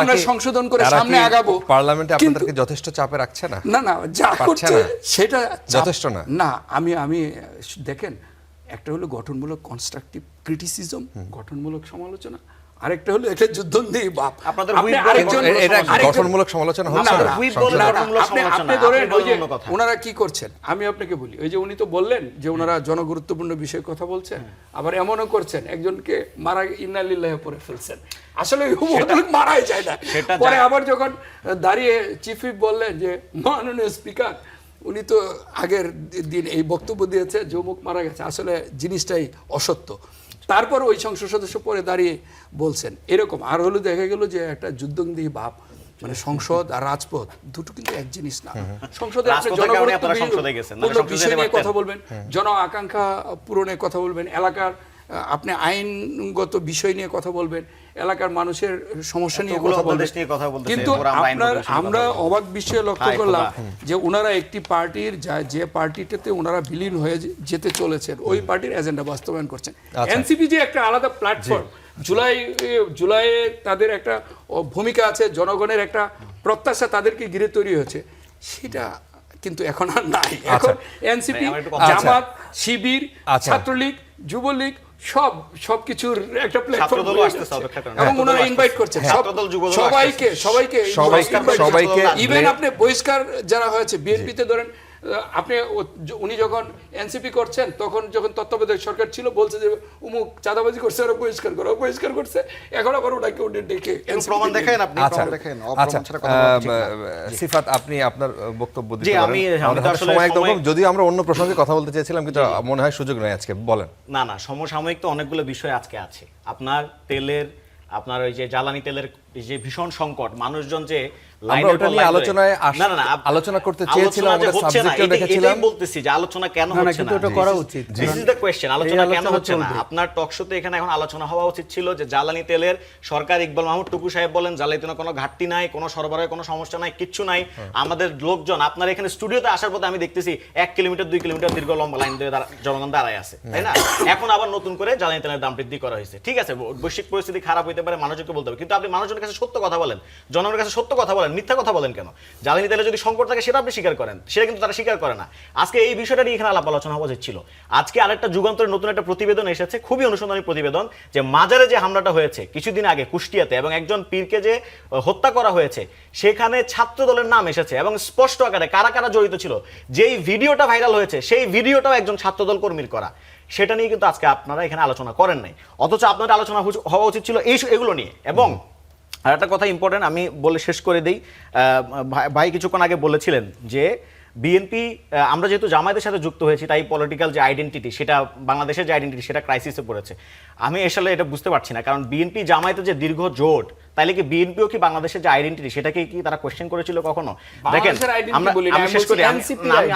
আমরা সংশোধন করে সামনে আগাবো। পার্লামেন্টে আপনাদেরকে যথেষ্ট চাপে রাখছে না? না, যা করছে সেটা যথেষ্ট না। না, আমি দেখেন, একটা হলো গঠনমূলক কনস্ট্রাকটিভ ক্রিটিসিজম, গঠনমূলক সমালোচনা, আরেকটা হলো একটা যুদ্ধবন্দী বাপ। আপনাদের আপনি হুইপ বলে আরেকজন- এটা আরেকজন- গঠনমূলক সমালোচনা না, হচ্ছে না, না, না, হুইপ সংসদে? বলে না, না, গঠনমূলক আপনি সমালোচনা। ধরেন আপনি ওই যে বলেন অন্য কথা। ওনারা কি করছেন, আমি আপনাকে বলি, ওই যে উনি তো বললেন যে ওনারা জনগুরুত্বপূর্ণ বিষয়ে কথা বলছেন, আবার এমনও করছেন একজনকে মারা ইন্নালিল্লাহে পরে ফেলছেন। আসলে ওই ভদ্রলোক মারাই যায় না। সেটা পরে যায়। আবার যখন দাঁড়িয়ে চিফ হুইপ বললেন যে মাননীয় স্পিকার, উনি তো আগের দিন এই বক্তব্য দিয়েছে যে অমুক মারা গেছে, আসলে জিনিসটাই অসত্য। তারপর ওই সংসদ সদস্য পরে দাঁড়িয়ে বলছেন এরকম। আর হলো দেখা গেল যে একটা যুদ্ধবন্দী ভাব, মানে সংসদ আর রাজপথ দুটো কিন্তু এক জিনিস না। সংসদে আপনি রাজপথের কারণে আপনারা জনগুরুত্বপূর্ণ সংসদে গেছেন, নাহলে সংসদে বিষয় যেতে নিয়ে পারতেন। কথা বলবেন, জন আকাঙ্ক্ষা পূরণের কথা বলবেন, এলাকার আপনি আইনগত বিষয় নিয়ে কথা বলবেন, এলাকার মানুষের সমস্যা নিয়ে এতগুলো কথা বলবেন। অধ্যাদেশ নিয়ে কথা বলতেছে, কিন্তু এরপর আমরা আইনগত আপনার বিষয় নিয়ে আমরা কথা বলবো। অবাক বিষয়ে লক্ষ্য হায় করলাম খোদা। যে ওনারা একটি পার্টির যে পার্টিটাতে ওনারা বিলীন হয়ে যেতে চলেছেন ওই পার্টির এজেন্ডা বাস্তবায়ন করছেন। এনসিপি যে একটা আলাদা প্ল্যাটফর্ম, জুলাইয়ে তাদের একটা ভূমিকা আছে, জনগণের একটা প্রত্যাশা তাদেরকে ঘিরে তৈরি হয়েছে, সেটা কিন্তু এখন আর নাই। এখন এনসিপি, আমার একটু কথা- জামাত, শিবির, আচ্ছা। ছাত্রলীগ, যুবলীগ সবকিছুর একটা প্ল্যাটফর্ম ছাত্রদলও আসতেছে, অপেক্ষা করেন। এবং ওনারা ছাত্রদলও ইনভাইট আসতেছে। করছেন ছাত্রদল, যুবদল সবাইকে সবাইকে ইভেন আপনি বহিষ্কার যারা হয়েছে বিএনপিতে ধরেন, আপনি উনি যখন এনসিপি করছেন তখন যখন তত্ত্বাবধায়ক সরকার ছিল বলছে যে উমুক চাঁদাবাজি করছে, ওরা বহিষ্কার করছে, এখন আবার ওনাকে উনি ডেকে একটু প্রমাণ দেখান আপনি, আচ্ছা, প্রমাণ দেখান। আচ্ছা, অপ্রমাণ ছাড়া কথা বলা ঠিক না। সিফাত, আপনি আপনার বক্তব্য দিতে জি, পারেন। আমি আমাদের তো হাতে আসলে সময় একদম সময়- কম, যদিও আমরা অন্য প্রসঙ্গে কথা বলতে চেয়েছিলাম, কিন্তু মনে হয় সুযোগ নেই আজকে। বলেন। না না, সমসাময়িক তো অনেকগুলো বিষয় আজকে আছে। আপনার তেলের, আপনার ওই যে জ্বালানি তেলের যে ভীষণ সংকট, মানুষজন যে লাইনের ওটা পর নিয়ে লাইন আলোচনায় ধরে- না না না, আলোচনা করতে আলোচনা চেয়েছিলাম, যে আমরা হচ্ছে না, সাবজেক্টও এটাই রেখেছিলাম। বলতেছি যে আলোচনা কেন না, না, হচ্ছে কিন্তু না। ওটা করা উচিত। দিস ইজ দ্য কোয়েশ্চেন, আলোচনা কেন আলোচনা হচ্ছে না? চলবে। আপনার টক শোতে এখানে এখন আলোচনা হওয়া উচিত ছিল যে জ্বালানি তেলের সরকার, ইকবাল মাহমুদ টুকু সাহেব বলেন জ্বালানি তেলের কোনো ঘাটতি নাই, কোনো সরবরাহের কোনো সমস্যা নাই, কিচ্ছু নাই। আমাদের লোকজন আপনার এখানে স্টুডিওতে আসার পথে আমি দেখতেছি 1 কিলোমিটার 2 কিলোমিটার দীর্ঘ লম্বা লাইন ধরে জনগণ দাঁড়ায় আছে, তাই না? এখন আবার নতুন করে জ্বালানি তেলের দাম বৃদ্ধি করা হয়েছে। ঠিক আছে, বৈশ্বিক পরিস্থিতি খারাপ হইতে পারে, মানুষকে বলতে হবে, কিন্তু আপনি মানুষজনের কাছে সত্য কথা বলেন, জনগণের কাছে সত্য কথা বলেন, মিথ্যা কথা বলেন কেন? জ্বালানি তেলে যদি সংকট থাকে সেটা আপনি স্বীকার করেন, সেটা কিন্তু তারা স্বীকার করে না। আজকে এই বিষয়টা নিয়ে এখানে আলাপ আলোচনা হওয়া উচিত ছিল। আজকে আরেকটা যুগান্তরের নতুন একটা প্রতিবেদন এসেছে, খুবই অনুসন্ধানী প্রতিবেদন, যে মাজারে যে হামলাটা হয়েছে কিছুদিন আগে কুষ্টিয়াতে এবং একজন পীরকে যে হত্যা করা হয়েছে, সেখানে ছাত্র দলের নাম এসেছে এবং স্পষ্ট আকারে কারা কারা জড়িত ছিল। যেই ভিডিওটা ভাইরাল হয়েছে সেই ভিডিওটাও একজন ছাত্রদল কর্মীর করা। সেটা নিয়ে কিন্তু আজকে আপনারা এখানে আলোচনা করেন নাই, অথচ আপনাদের আলোচনা হওয়া উচিত ছিল এগুলো নিয়ে। এবং আর একটা কথা ইম্পর্টেন্ট, আমি বলে শেষ করে দিই। ভাই কিছুক্ষণ আগে বলেছিলেন যে বিএনপি, আমরা যেহেতু জামায়াতের সাথে যুক্ত হয়েছি তাই পলিটিক্যাল যে আইডেন্টিটি, সেটা বাংলাদেশের যে আইডেন্টিটি সেটা ক্রাইসিসে পড়েছে। আমি আসলে এটা বুঝতে পারছি না, কারণ বিএনপি জামায়াতের যে দীর্ঘ জোট, তাইলে কি বিএনপিও কি বাংলাদেশের যে আইডেন্টিটি সেটাকে কি তারা কোশ্চেন করেছিল কখনো? দেখেন, আমি শেষ করি,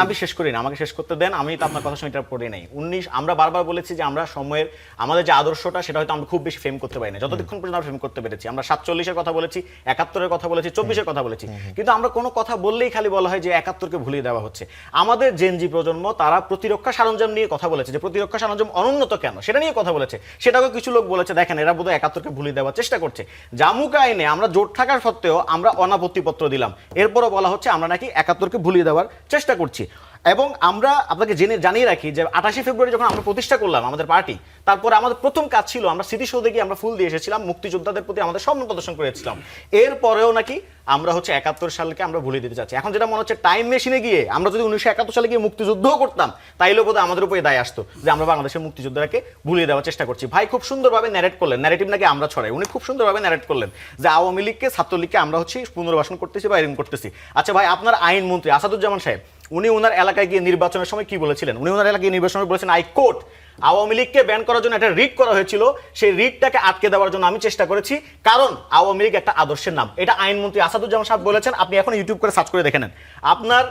আমি শেষ করি না, আমাকে শেষ করতে দেন, আমি তো আপনার কথা শুনে এটা পড়ে নাই। 19 আমরা বারবার বলেছি যে আমরা সময়ের আমাদের যে আদর্শটা সেটা হয়তো আমরা খুব বেশি ফ্রেম করতে পারি না, যতক্ষণ পর্যন্ত আমরা ফ্রেম করতে পেরেছি। আমরা 47-এর কথা বলেছি, 71-এর কথা বলেছি, 24-এর কথা বলেছি, কিন্তু আমরা কোনো কথা বললেই খালি বলা হয় যে 71-কে ভুলিয়ে দেওয়া হচ্ছে। আমাদের জেনজি প্রজন্ম তারা প্রতিরক্ষা সরঞ্জাম নিয়ে কথা বলেছে, যে প্রতিরক্ষা সরঞ্জাম অনুন্নত কেন সেটা নিয়ে কথা বলেছে। সেটাকে কিছু লোক বলেছে দেখেন এরা বোধহয় 71-কে ভুলিয়ে দেওয়ার চেষ্টা করছে। জামুকা আইনে আমরা জোট থাকার সত্ত্বেও আমরা অনাপত্তিপত্র দিলাম, এরপরও বলা হচ্ছে আমরা নাকি 71-কে ভুলিয়ে দেওয়ার চেষ্টা করছি। এবং আমরা আপনাকে জানিয়ে রাখি যে 28 ফেব্রুয়ারি যখন আমরা প্রতিষ্ঠা করলাম আমাদের পার্টি, তারপরে আমাদের প্রথম কাজ ছিল আমরা স্মৃতিসৌধে গিয়ে আমরা ফুল দিয়ে এসেছিলাম, মুক্তিযোদ্ধাদের প্রতি আমাদের সম্মান প্রদর্শন করেছিলাম। এরপরেও নাকি আমরা হচ্ছে 71 সালকে আমরা ভুলিয়ে দিতে চাচ্ছি। এখন যেটা মনে হচ্ছে টাইম মেশিনে গিয়ে আমরা যদি 1971 সালে গিয়ে মুক্তিযুদ্ধও করতাম তাইলেও বোধহয় আমাদের উপরে দায় আসতো যে আমরা বাংলাদেশের মুক্তিযোদ্ধাকে ভুলিয়ে দেওয়ার চেষ্টা করছি। ভাই খুব সুন্দরভাবে ন্যারেট করলেন, ন্যারেটিভ নাকি আমরা ছড়াই, উনি খুব সুন্দরভাবে ন্যারেট করলেন যে আওয়ামী লীগকে, ছাত্রলীগকে আমরা হচ্ছে পুনর্বাসন করতেছি বা এরকম করতেছি। আচ্ছা ভাই, আপনার আইনমন্ত্রী আসাদুজ্জামান সাহেব উনি ওনার এলাকায় গিয়ে নির্বাচনের সময় কি বলেছিলেন? উনি ওনার এলাকায় নির্বাচনে বলেছেন আই কোট, আওয়ামী লীগকে ব্যান করার জন্য একটা রিট করা হয়েছিল, সেই রিটটাকে আটকে দেওয়ার জন্য আমি চেষ্টা করেছি, কারণ আওয়ামী লীগ একটা আদর্শের নাম। এটা আইনমন্ত্রী আসাদুজ্জামান সাহেব বলেছেন, আপনি এখন ইউটিউব করে সার্চ করে দেখে নেন। আপনার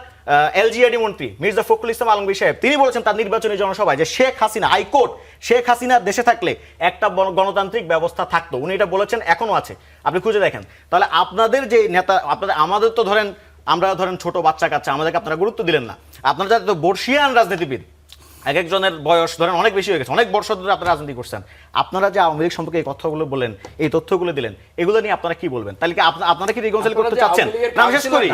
এলজিআরডি মন্ত্রী মির্জা ফখরুল ইসলাম আলমগীর সাহেব তিনি বলেছেন তার নির্বাচনী জনসভায় যে শেখ হাসিনা, হাইকোর্ট, শেখ হাসিনা দেশে থাকলে একটা গণতান্ত্রিক ব্যবস্থা থাকতো। উনি এটা বলেছেন, এখনো আছে, আপনি খুঁজে দেখেন। তাহলে আপনাদের যে নেতা, আমাদের তো ধরেন আমরা ছোট বাচ্চা কাচ্চা, আমাদেরকে আপনারা গুরুত্ব দিলেন না। আপনারা যারা তো বর্ষিয়ান রাজনীতিবিদ, এক একজনের বয়স ধরেন অনেক বেশি হয়ে গেছে, অনেক বর্ষ ধরে আপনারা রাজনীতি করছেন, আপনারা যে আওয়ামী লীগ সম্পর্কে এই কথাগুলো বলেন, এই তথ্যগুলো দিলেন, এগুলো নিয়ে আপনারা কি বলবেন? তাহলে কি আপনারা কি রিকনসাইল করতে চাচ্ছেন? না, আমি শেষ করি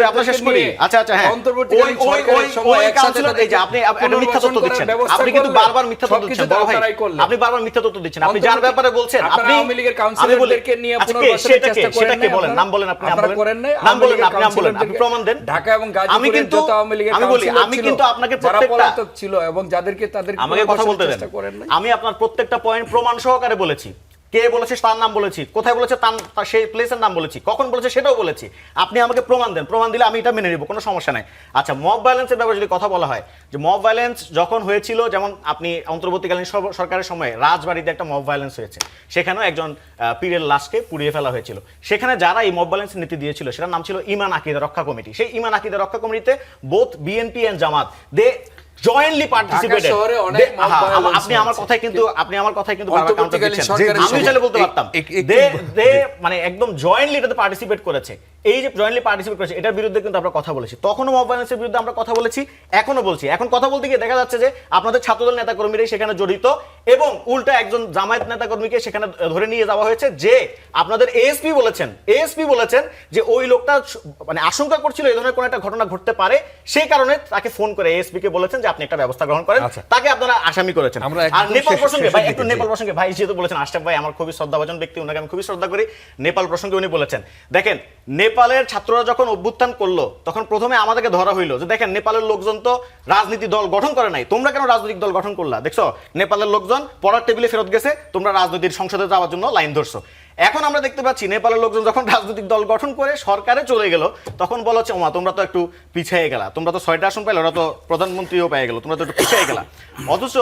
আপনারা শেষ করি। আচ্ছা হ্যাঁ, ওই কাউন্সিলর, এই যে আপনি একটা মিথ্যা তথ্য দিচ্ছেন, আপনি কিন্তু বারবার মিথ্যা তথ্য দিচ্ছেন বড় ভাই, আপনি বারবার মিথ্যা তথ্য দিচ্ছেন। আপনি যার ব্যাপারে বলছেন, আপনি আওয়ামী লীগের কাউন্সিলরদেরকে নিয়ে পুনর্বাসনের চেষ্টা করেন সেটাকে বলেন, নাম বলেন, আপনি নাম বলেন, আপনি প্রমাণ দেন। ঢাকা এবং গাজীপুরের যত আওয়ামী লীগের কাউন্সিলর আমি কিন্তু আপনাকে যারা প্রত্যেকটা পলাতক ছিল এবং যাদেরকে তাদের আমাকে কথা বলতে দেন, আমি আপনার প্রত্যেকটা পয়েন্ট প্রমাণ সহকারে বলেছি, কে বলেছে তার নাম বলেছি, কোথায় বলেছে তার সেই প্লেসের নাম বলেছি, কখন বলেছে সেটাও বলেছি। আপনি আমাকে প্রমাণ দেন, প্রমাণ দিলে আমি এটা মেনে নিব, কোনো সমস্যা নাই। আচ্ছা, মব ভায়োলেন্সের ব্যাপারে যদি কথা বলা হয়, যে মব ভায়োলেন্স যখন হয়েছিল, যেমন আপনি অন্তর্বর্তীকালীন সরকারের সময় রাজবাড়িতে একটা মব ভায়োলেন্স হয়েছে, সেখানেও একজন পীরের লাশকে পুড়িয়ে ফেলা হয়েছিল। সেখানে যারা এই মব ভায়োলেন্স নীতি দিয়েছিল সেটার নাম ছিল ঈমান আকীদা রক্ষা কমিটি। সেই ঈমান আকীদা রক্ষা কমিটিতে both BNP and Jamaat they jointly participated. আপনি আমার কথাই কিন্তু বারবার কাউন্টার দিচ্ছেন। আমি চাইলে বলতে পারতাম দে মানে একদম জয়েন্টলি এটাতে পার্টিসিপেট করেছে। এই যে জয়েন্টলি পার্টিসিপেট করেছে, এটার বিরুদ্ধে কিন্তু আমরা কথা বলেছি, তখনও মব ভায়োলেন্সের বিরুদ্ধে আমরা কথা বলেছি, এখনো বলছি। এখন কথা বলতে গিয়ে দেখা যাচ্ছে যে আপনাদের ছাত্রদল নেতাকর্মীরাই সেখানে জড়িত, এবং উল্টা একজন জামায়াত নেতাকর্মীকে সেখানে ধরে নিয়ে যাওয়া হয়েছে, যে আপনাদের এএসপি বলেছেন যে ওই লোকটা মানে আশঙ্কা করছিল এই ধরনের কোনো একটা ঘটনা ঘটতে পারে, সেই কারণে তাকে ফোন করে এএসপি কে বলেছেন যে আপনি একটা ব্যবস্থা গ্রহণ করেন, তাকে আপনারা আসামি করেছেন। আর নেপাল প্রসঙ্গে ভাই, একটু নেপাল প্রসঙ্গে ভাই যেহেতু বলেছেন, আশরাফ ভাই আমার খুবই শ্রদ্ধাভাজন ব্যক্তি, ওনাকে আমি খুবই শ্রদ্ধা করি। নেপাল প্রসঙ্গে উনি বলেছেন, দেখেন নেপালের ছাত্ররা যখন অভ্যুত্থান করলো তখন প্রথমে আমাদেরকে ধরা হইলো যে দেখেন নেপালের লোকজন তো রাজনীতি দল গঠন করে নাই, তোমরা কেন রাজনৈতিক দল গঠন করলা? দেখছো নেপালের লোকজন পড়ার টেবিলে ফেরত গেছে, তোমরা রাজনীতির সংসদে যাওয়ার জন্য লাইন ধরছো। এখন আমরা দেখতে পাচ্ছি নেপালের লোকজন যখন রাজনৈতিক দল গঠন করে সরকারে চলে গেল, তখন বলা হচ্ছে ওমা তোমরা তো একটু পিছিয়ে গেলা, তোমরা তো 6টা আসন পাইলে, ওরা তো প্রধানমন্ত্রীও পেয়ে গেল, তোমরা তো একটু পিছিয়ে গেলা। অথচ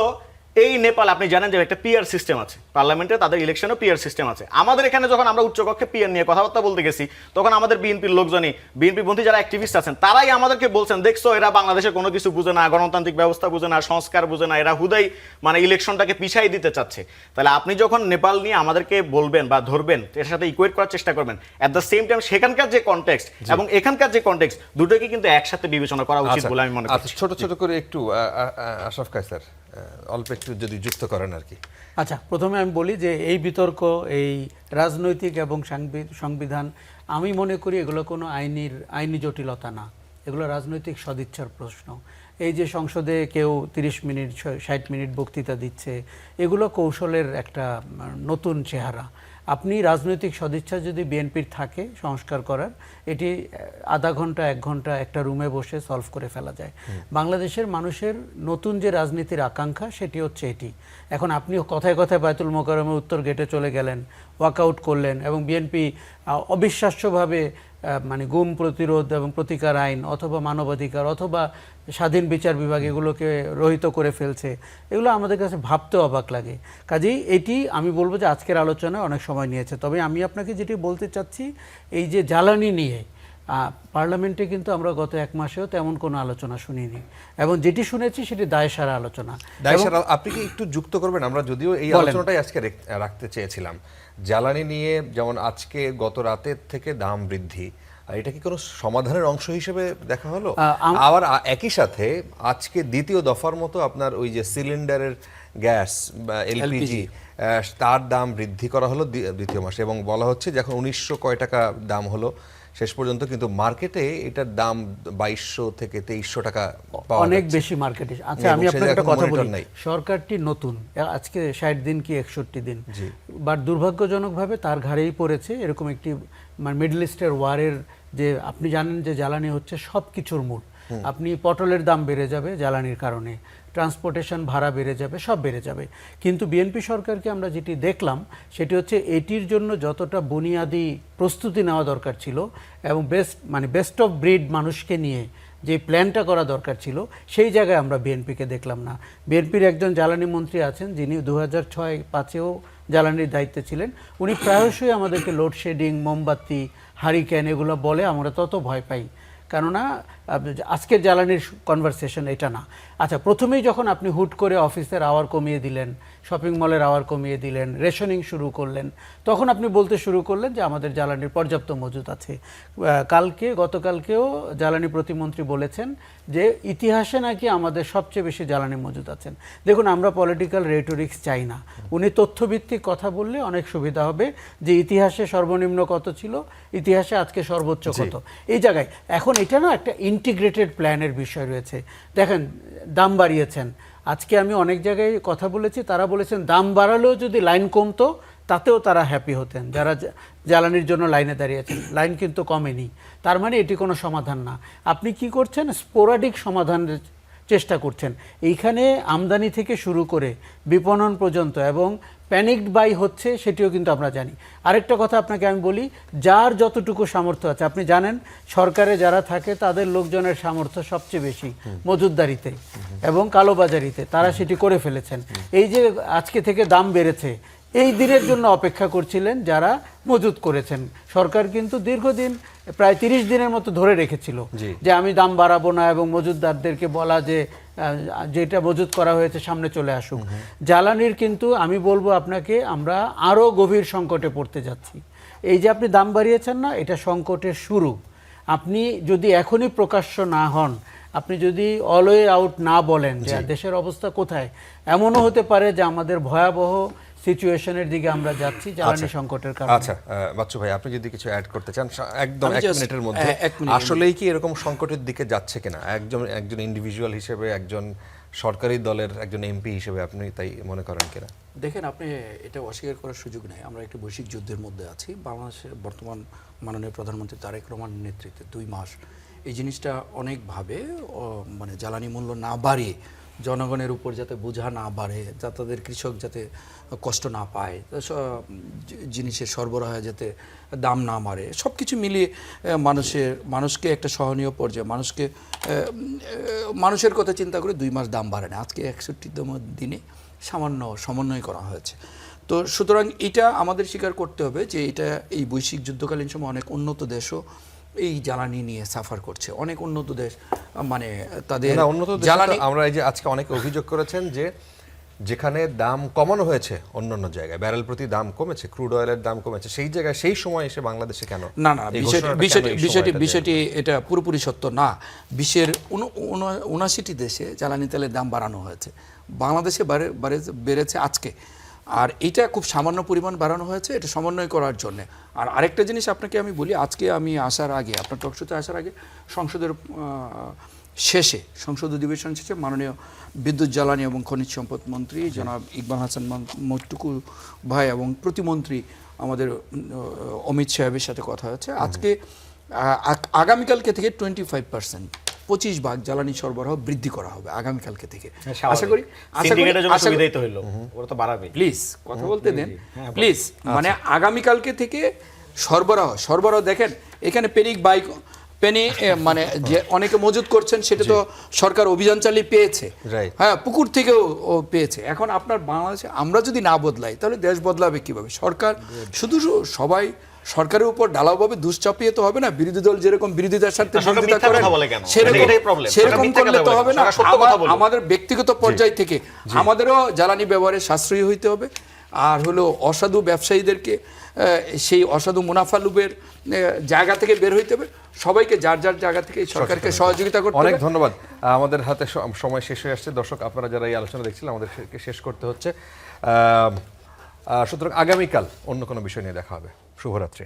এই নেপাল আপনি জানেন যে একটা পিআর সিস্টেম আছে, পার্লামেন্টে তাদের ইলেকশনও পিআর সিস্টেম আছে। আমাদের এখানে যখন আমরা উচ্চকক্ষে পিআর নিয়ে কথাবার্তা বলতে গেছি, তখন আমাদের বিএনপির লোকজনই, বিএনপিপন্থী যারা অ্যাক্টিভিস্ট আছেন, তারাই আমাদেরকে বলছেন দেখছো এরা বাংলাদেশের কোনো কিছু বুঝে না, গণতান্ত্রিক ব্যবস্থা বুঝে না, সংস্কার বুঝে না, এরা হুদাই মানে ইলেকশনটাকে পিছাই দিতে চাচ্ছে। তাহলে আপনি যখন নেপাল নিয়ে আমাদেরকে বলবেন বা ধরবেন, এর সাথে ইকুয়েট করার চেষ্টা করবেন, অ্যাট দ্য সেম টাইম সেখানকার যে কনটেক্সট এবং এখানকার যে কনটেক্সট, দুটোকে কিন্তু একসাথে বিবেচনা করা উচিত বলে আমি মনে করি। ছোট ছোট করে একটু আশরাফ কায়সার অল্প একটু যদি যুক্ত করেন আর কি। আচ্ছা, প্রথমে আমি বলি যে এই বিতর্ক, এই রাজনৈতিক এবং সংবিধান, আমি মনে করি এগুলো কোনো আইনি জটিলতা না, এগুলো রাজনৈতিক সদিচ্ছার প্রশ্ন। এই যে সংসদে কেউ 30 মিনিট 60 মিনিট বক্তৃতা দিচ্ছে, এগুলো কৌশলের একটা নতুন চেহারা। আপনি রাজনৈতিক সদিচ্ছা যদি বিএনপির থাকে সংস্কার করার, এটি আধা ঘন্টা 1 ঘন্টা একটা রুমে বসে সলভ করে ফেলা যায়। বাংলাদেশের মানুষের নতুন যে রাজনীতির আকাঙ্ক্ষা সেটি হচ্ছে এটি। এখন আপনি কথায় কথায় বায়তুল মোকাররমের উত্তর গেটে চলে গেলেন, ওয়াকআউট করলেন, এবং বিএনপি অবিশ্বাস্যভাবে মানে গুম প্রতিরোধ এবং প্রতিকার আইন অথবা মানবাধিকার অথবা স্বাধীন বিচার বিভাগ এগুলোকে রহিত করে ফেলছে, এগুলো আমাদের কাছে ভাবতে অবাক লাগে। কাজেই এটি আমি বলবো যে আজকের আলোচনায় অনেক সময় নিয়েছে। তবে আমি আপনাকে যেটি বলতে চাচ্ছি, এই যে জ্বালানি নিয়ে পার্লামেন্টে কিন্তু আমরা গত 1 মাসেও তেমন কোনো আলোচনা শুনিনি, এবং যেটি শুনেছি সেটি দায়সারা আলোচনা। আপনি কি একটু যুক্ত করবেন? আমরা যদিও এই আলোচনাটাই আজকে রাখতে চেয়েছিলাম, জ্বালানি নিয়ে, যেমন আজকে গত রাতের থেকে দাম বৃদ্ধি, এটা কি কোনো সমাধানের অংশ হিসেবে দেখা হলো? আবার একই সাথে আজকে দ্বিতীয় দফার মতো আপনার ওই যে সিলিন্ডারের গ্যাস বা এলপিজি, তার দাম বৃদ্ধি করা হলো দ্বিতীয় মাসে, এবং বলা হচ্ছে যে এখন 1900 কয় টাকা দাম হলো শেষ পর্যন্ত, কিন্তু মার্কেটে এটার দাম 2200 থেকে 2300 টাকা পাওয়া অনেক বেশি মার্কেটে। আচ্ছা, আমি আপনাকে একটা কথা বলি, সরকারটি নতুন, আজকে 60 দিন কি 61 দিন, বাট দুর্ভাগ্যজনকভাবে তার ঘাড়েই পড়েছে এরকম একটি মানে মিডল ইস্টের ওয়ারের, যে আপনি জানেন যে জ্বালানি হচ্ছে সব কিছুর মূল। আপনি পটলের দাম বেড়ে যাবে জ্বালানির কারণে, ট্রান্সপোর্টেশন ভাড়া বেড়ে যাবে, সব বেড়ে যাবে। কিন্তু বিএনপি সরকারকে আমরা যেটি দেখলাম সেটি হচ্ছে এটির জন্য যতটা বুনিয়াদি প্রস্তুতি নেওয়া দরকার ছিল এবং বেস্ট অফ ব্রিড মানুষকে নিয়ে যে প্ল্যানটা করা দরকার ছিল, সেই জায়গায় আমরা বিএনপিকে দেখলাম না। বিএনপির একজন জ্বালানি মন্ত্রী আছেন যিনি 2006-05-এও জ্বালানির দায়িত্বে ছিলেন, উনি প্রায়শই আমাদেরকে লোডশেডিং, মোমবাতি, হারিকেন এগুলো বলে, আমরা তত ভয় পাই, কেননা আজকের জ্বালানির কনভারসেশন এটা না। আচ্ছা, প্রথমেই যখন আপনি হুট করে অফিসের আওয়ার কমিয়ে দিলেন, শপিং মলের আওয়ার কমিয়ে দিলেন, রেশনিং শুরু করলেন, তখন আপনি বলতে শুরু করলেন যে আমাদের জ্বালানির পর্যাপ্ত মজুদ আছে। গতকালকেও জ্বালানি প্রতিমন্ত্রী বলেছেন যে ইতিহাসে নাকি আমাদের সবচেয়ে বেশি জ্বালানি মজুদ আছেন। দেখুন, আমরা পলিটিক্যাল রেটোরিক্স চাই না, উনি তথ্যভিত্তিক কথা বললে অনেক সুবিধা হবে যে ইতিহাসে সর্বনিম্ন কত ছিল, ইতিহাসে আজকে সর্বোচ্চ কত, এই জায়গায়। এখন এটা না একটা ইন্টিগ্রেটেড প্ল্যানের বিষয় রয়েছে। দেখেন, দাম বাড়িয়েছেন, আজকে আমি অনেক জায়গায় কথা বলেছি, তারা বলেছেন দাম বাড়ালেও যদি লাইন কমতো তাতেও তারা হ্যাপি হতেন, যারা জ্বালানির জন্য লাইনে দাঁড়িয়েছেন। লাইন কিন্তু কমেনি, তার মানে এটি কোনো সমাধান না। আপনি কি করছেন? স্পোরাডিক সমাধানের চেষ্টা করছেন। এইখানে আমদানি থেকে শুরু করে বিপণন পর্যন্ত এবং প্যানিকড বাই হচ্ছে, সেটিও কিন্তু আমরা জানি। আরেকটা কথা আপনাকে আমি বলি, যার যতটুকু সামর্থ্য আছে, আপনি জানেন সরকারে যারা থাকে তাদের লোকজনের সামর্থ্য সবচেয়ে বেশি মজুতদারিতে এবং কালোবাজারিতে, তারা সেটি করে ফেলেছেন। এই যে আজকে থেকে দাম বেড়েছে, এই দিনের জন্য অপেক্ষা করছিলেন যারা মজুত করেছেন। সরকার কিন্তু দীর্ঘদিন প্রায় 30 দিনের মতো ধরে রেখেছিল যে আমি দাম বাড়াবো না, এবং মজুতদারদেরকে বলা যে যেটা মজুত করা হয়েছে সামনে চলে আসুক। জ্বালানির কিন্তু আমি বলবো আপনাকে, আমরা আরও গভীর সংকটে পড়তে যাচ্ছি। এই যে আপনি দাম বাড়িয়েছেন না, এটা সংকটের শুরু। আপনি যদি এখনই প্রকাশ্য না হন, আপনি যদি অল ওয়ে আউট না বলেন যে দেশের অবস্থা কোথায়, এমনও হতে পারে যে আমাদের ভয়াবহ সিচুয়েশনের দিকে আমরা যাচ্ছি জ্বালানি সংকটের কারণে। আচ্ছা, বাচ্চু ভাই, আপনি যদি কিছু অ্যাড করতে চান একদম আমি 1 just, মিনিটের মধ্যে, 1 মিনিট। আসলেই কি এরকম সংকটের দিকে যাচ্ছে কিনা, একজন ইন্ডিভিজুয়াল হিসেবে, একজন সরকারি দলের একজন এমপি হিসেবে আপনি তাই মনে করেন কিনা? দেখেন, আপনি এটা অস্বীকার করার সুযোগ নেই। আমরা একটি বৈশ্বিক যুদ্ধের মধ্যে আছি। বাংলাদেশের বর্তমান মাননীয় প্রধানমন্ত্রী তারেক রহমানের নেতৃত্বে 2 মাস এই জিনিসটা অনেকভাবে মানে জ্বালানি মূল্য না বাড়িয়ে জনগণের উপর যাতে বোঝা না বাড়ে, যাতে তাদের কৃষক যাতে কষ্ট না পায়, জিনিসের সরবরাহে যাতে দাম না মারে, সব কিছু মিলিয়ে মানুষকে একটা সহনীয় পর্যায়ে মানুষের কথা চিন্তা করে 2 মাস দাম বাড়ে না। আজকে 61তম দিনে সামান্য সমন্বয় করা হয়েছে। তো সুতরাং এটা আমাদের স্বীকার করতে হবে যে এটা এই বৈশ্বিক যুদ্ধকালীন সময় অনেক উন্নত দেশও এই জ্বালানি নিয়ে সাফার করছে। অনেক উন্নত দেশ মানে তাদের জ্বালানি, আমরা এই যে আজকে অনেকে অভিযোগ করেছেন যে যেখানে দাম কমানো হয়েছে অন্যান্য জায়গায়, ব্যারেল প্রতি দাম কমেছে, ক্রুড অয়েলের দাম কমেছে, সেই জায়গায় সেই সময় এসে বাংলাদেশে কেন? না, বিষয়টি এটা পুরোপুরি সত্য না। বিশ্বের 79টি দেশে জ্বালানি তেলের দাম বাড়ানো হয়েছে, বাংলাদেশে বেড়েছে আজকে। আর এটা খুব সামান্য পরিমাণ বাড়ানো হয়েছে, এটা সমন্বয় করার জন্য। আর আরেকটা জিনিস আপনাকে আমি বলি, আজকে আমি আসার আগে, আপনার টকশোতে আসার আগে, সংসদ অধিবেশন শেষে মাননীয় বিদ্যুৎ, জ্বালানি এবং খনিজ সম্পদ মন্ত্রী জনাব ইকবাল হাসান মোটুকু ভাই এবং প্রতিমন্ত্রী আমাদের অমিত সাহেবের সাথে কথা হয়েছে। আজকে আগামীকালকে থেকে 25% 25 ভাগ জ্বালানি সরবরাহ বৃদ্ধি করা হবে আগামীকালকে থেকে। আশা করি প্লিজ কথা বলতে দেন প্লিজ। মানে আগামীকালকে থেকে সরবরাহ দেখেন, এখানে পেনি মানে যে অনেকে মজুত করছেন, সেটা তো সরকার অভিযান চালিয়ে পেয়েছে, হ্যাঁ, পুকুর থেকেও পেয়েছে। এখন আপনার বাংলাদেশে আমরা যদি না বদলাই তাহলে দেশ বদলাবে কিভাবে? সরকার শুধু সবাই সরকারের উপর ঢালাওভাবে দুশ্চাপিয়ে তো হবে না। বিরোধী দল যেরকম বিরোধিতার স্বার্থে বিরোধিতা করে সেরকম করলে তো হবে না। আমাদের ব্যক্তিগত পর্যায় থেকে আমাদেরও জ্বালানি ব্যবহারে সাশ্রয়ী হইতে হবে। আর হলো অসাধু ব্যবসায়ীদেরকে সেই অসাধু মুনাফা লুবের জায়গা থেকে বের হইতে হবে। সবাইকে যার যার জায়গা থেকে সরকারকে সহযোগিতা করতে হবে। অনেক ধন্যবাদ। আমাদের হাতে সময় শেষ হয়ে আসছে। দর্শক, আপনারা যারা এই আলোচনা দেখছিলেন, আমাদেরকে শেষ করতে হচ্ছে। সুতরাং আগামীকাল অন্য কোনো বিষয় নিয়ে দেখা হবে। শুভরাত্রি।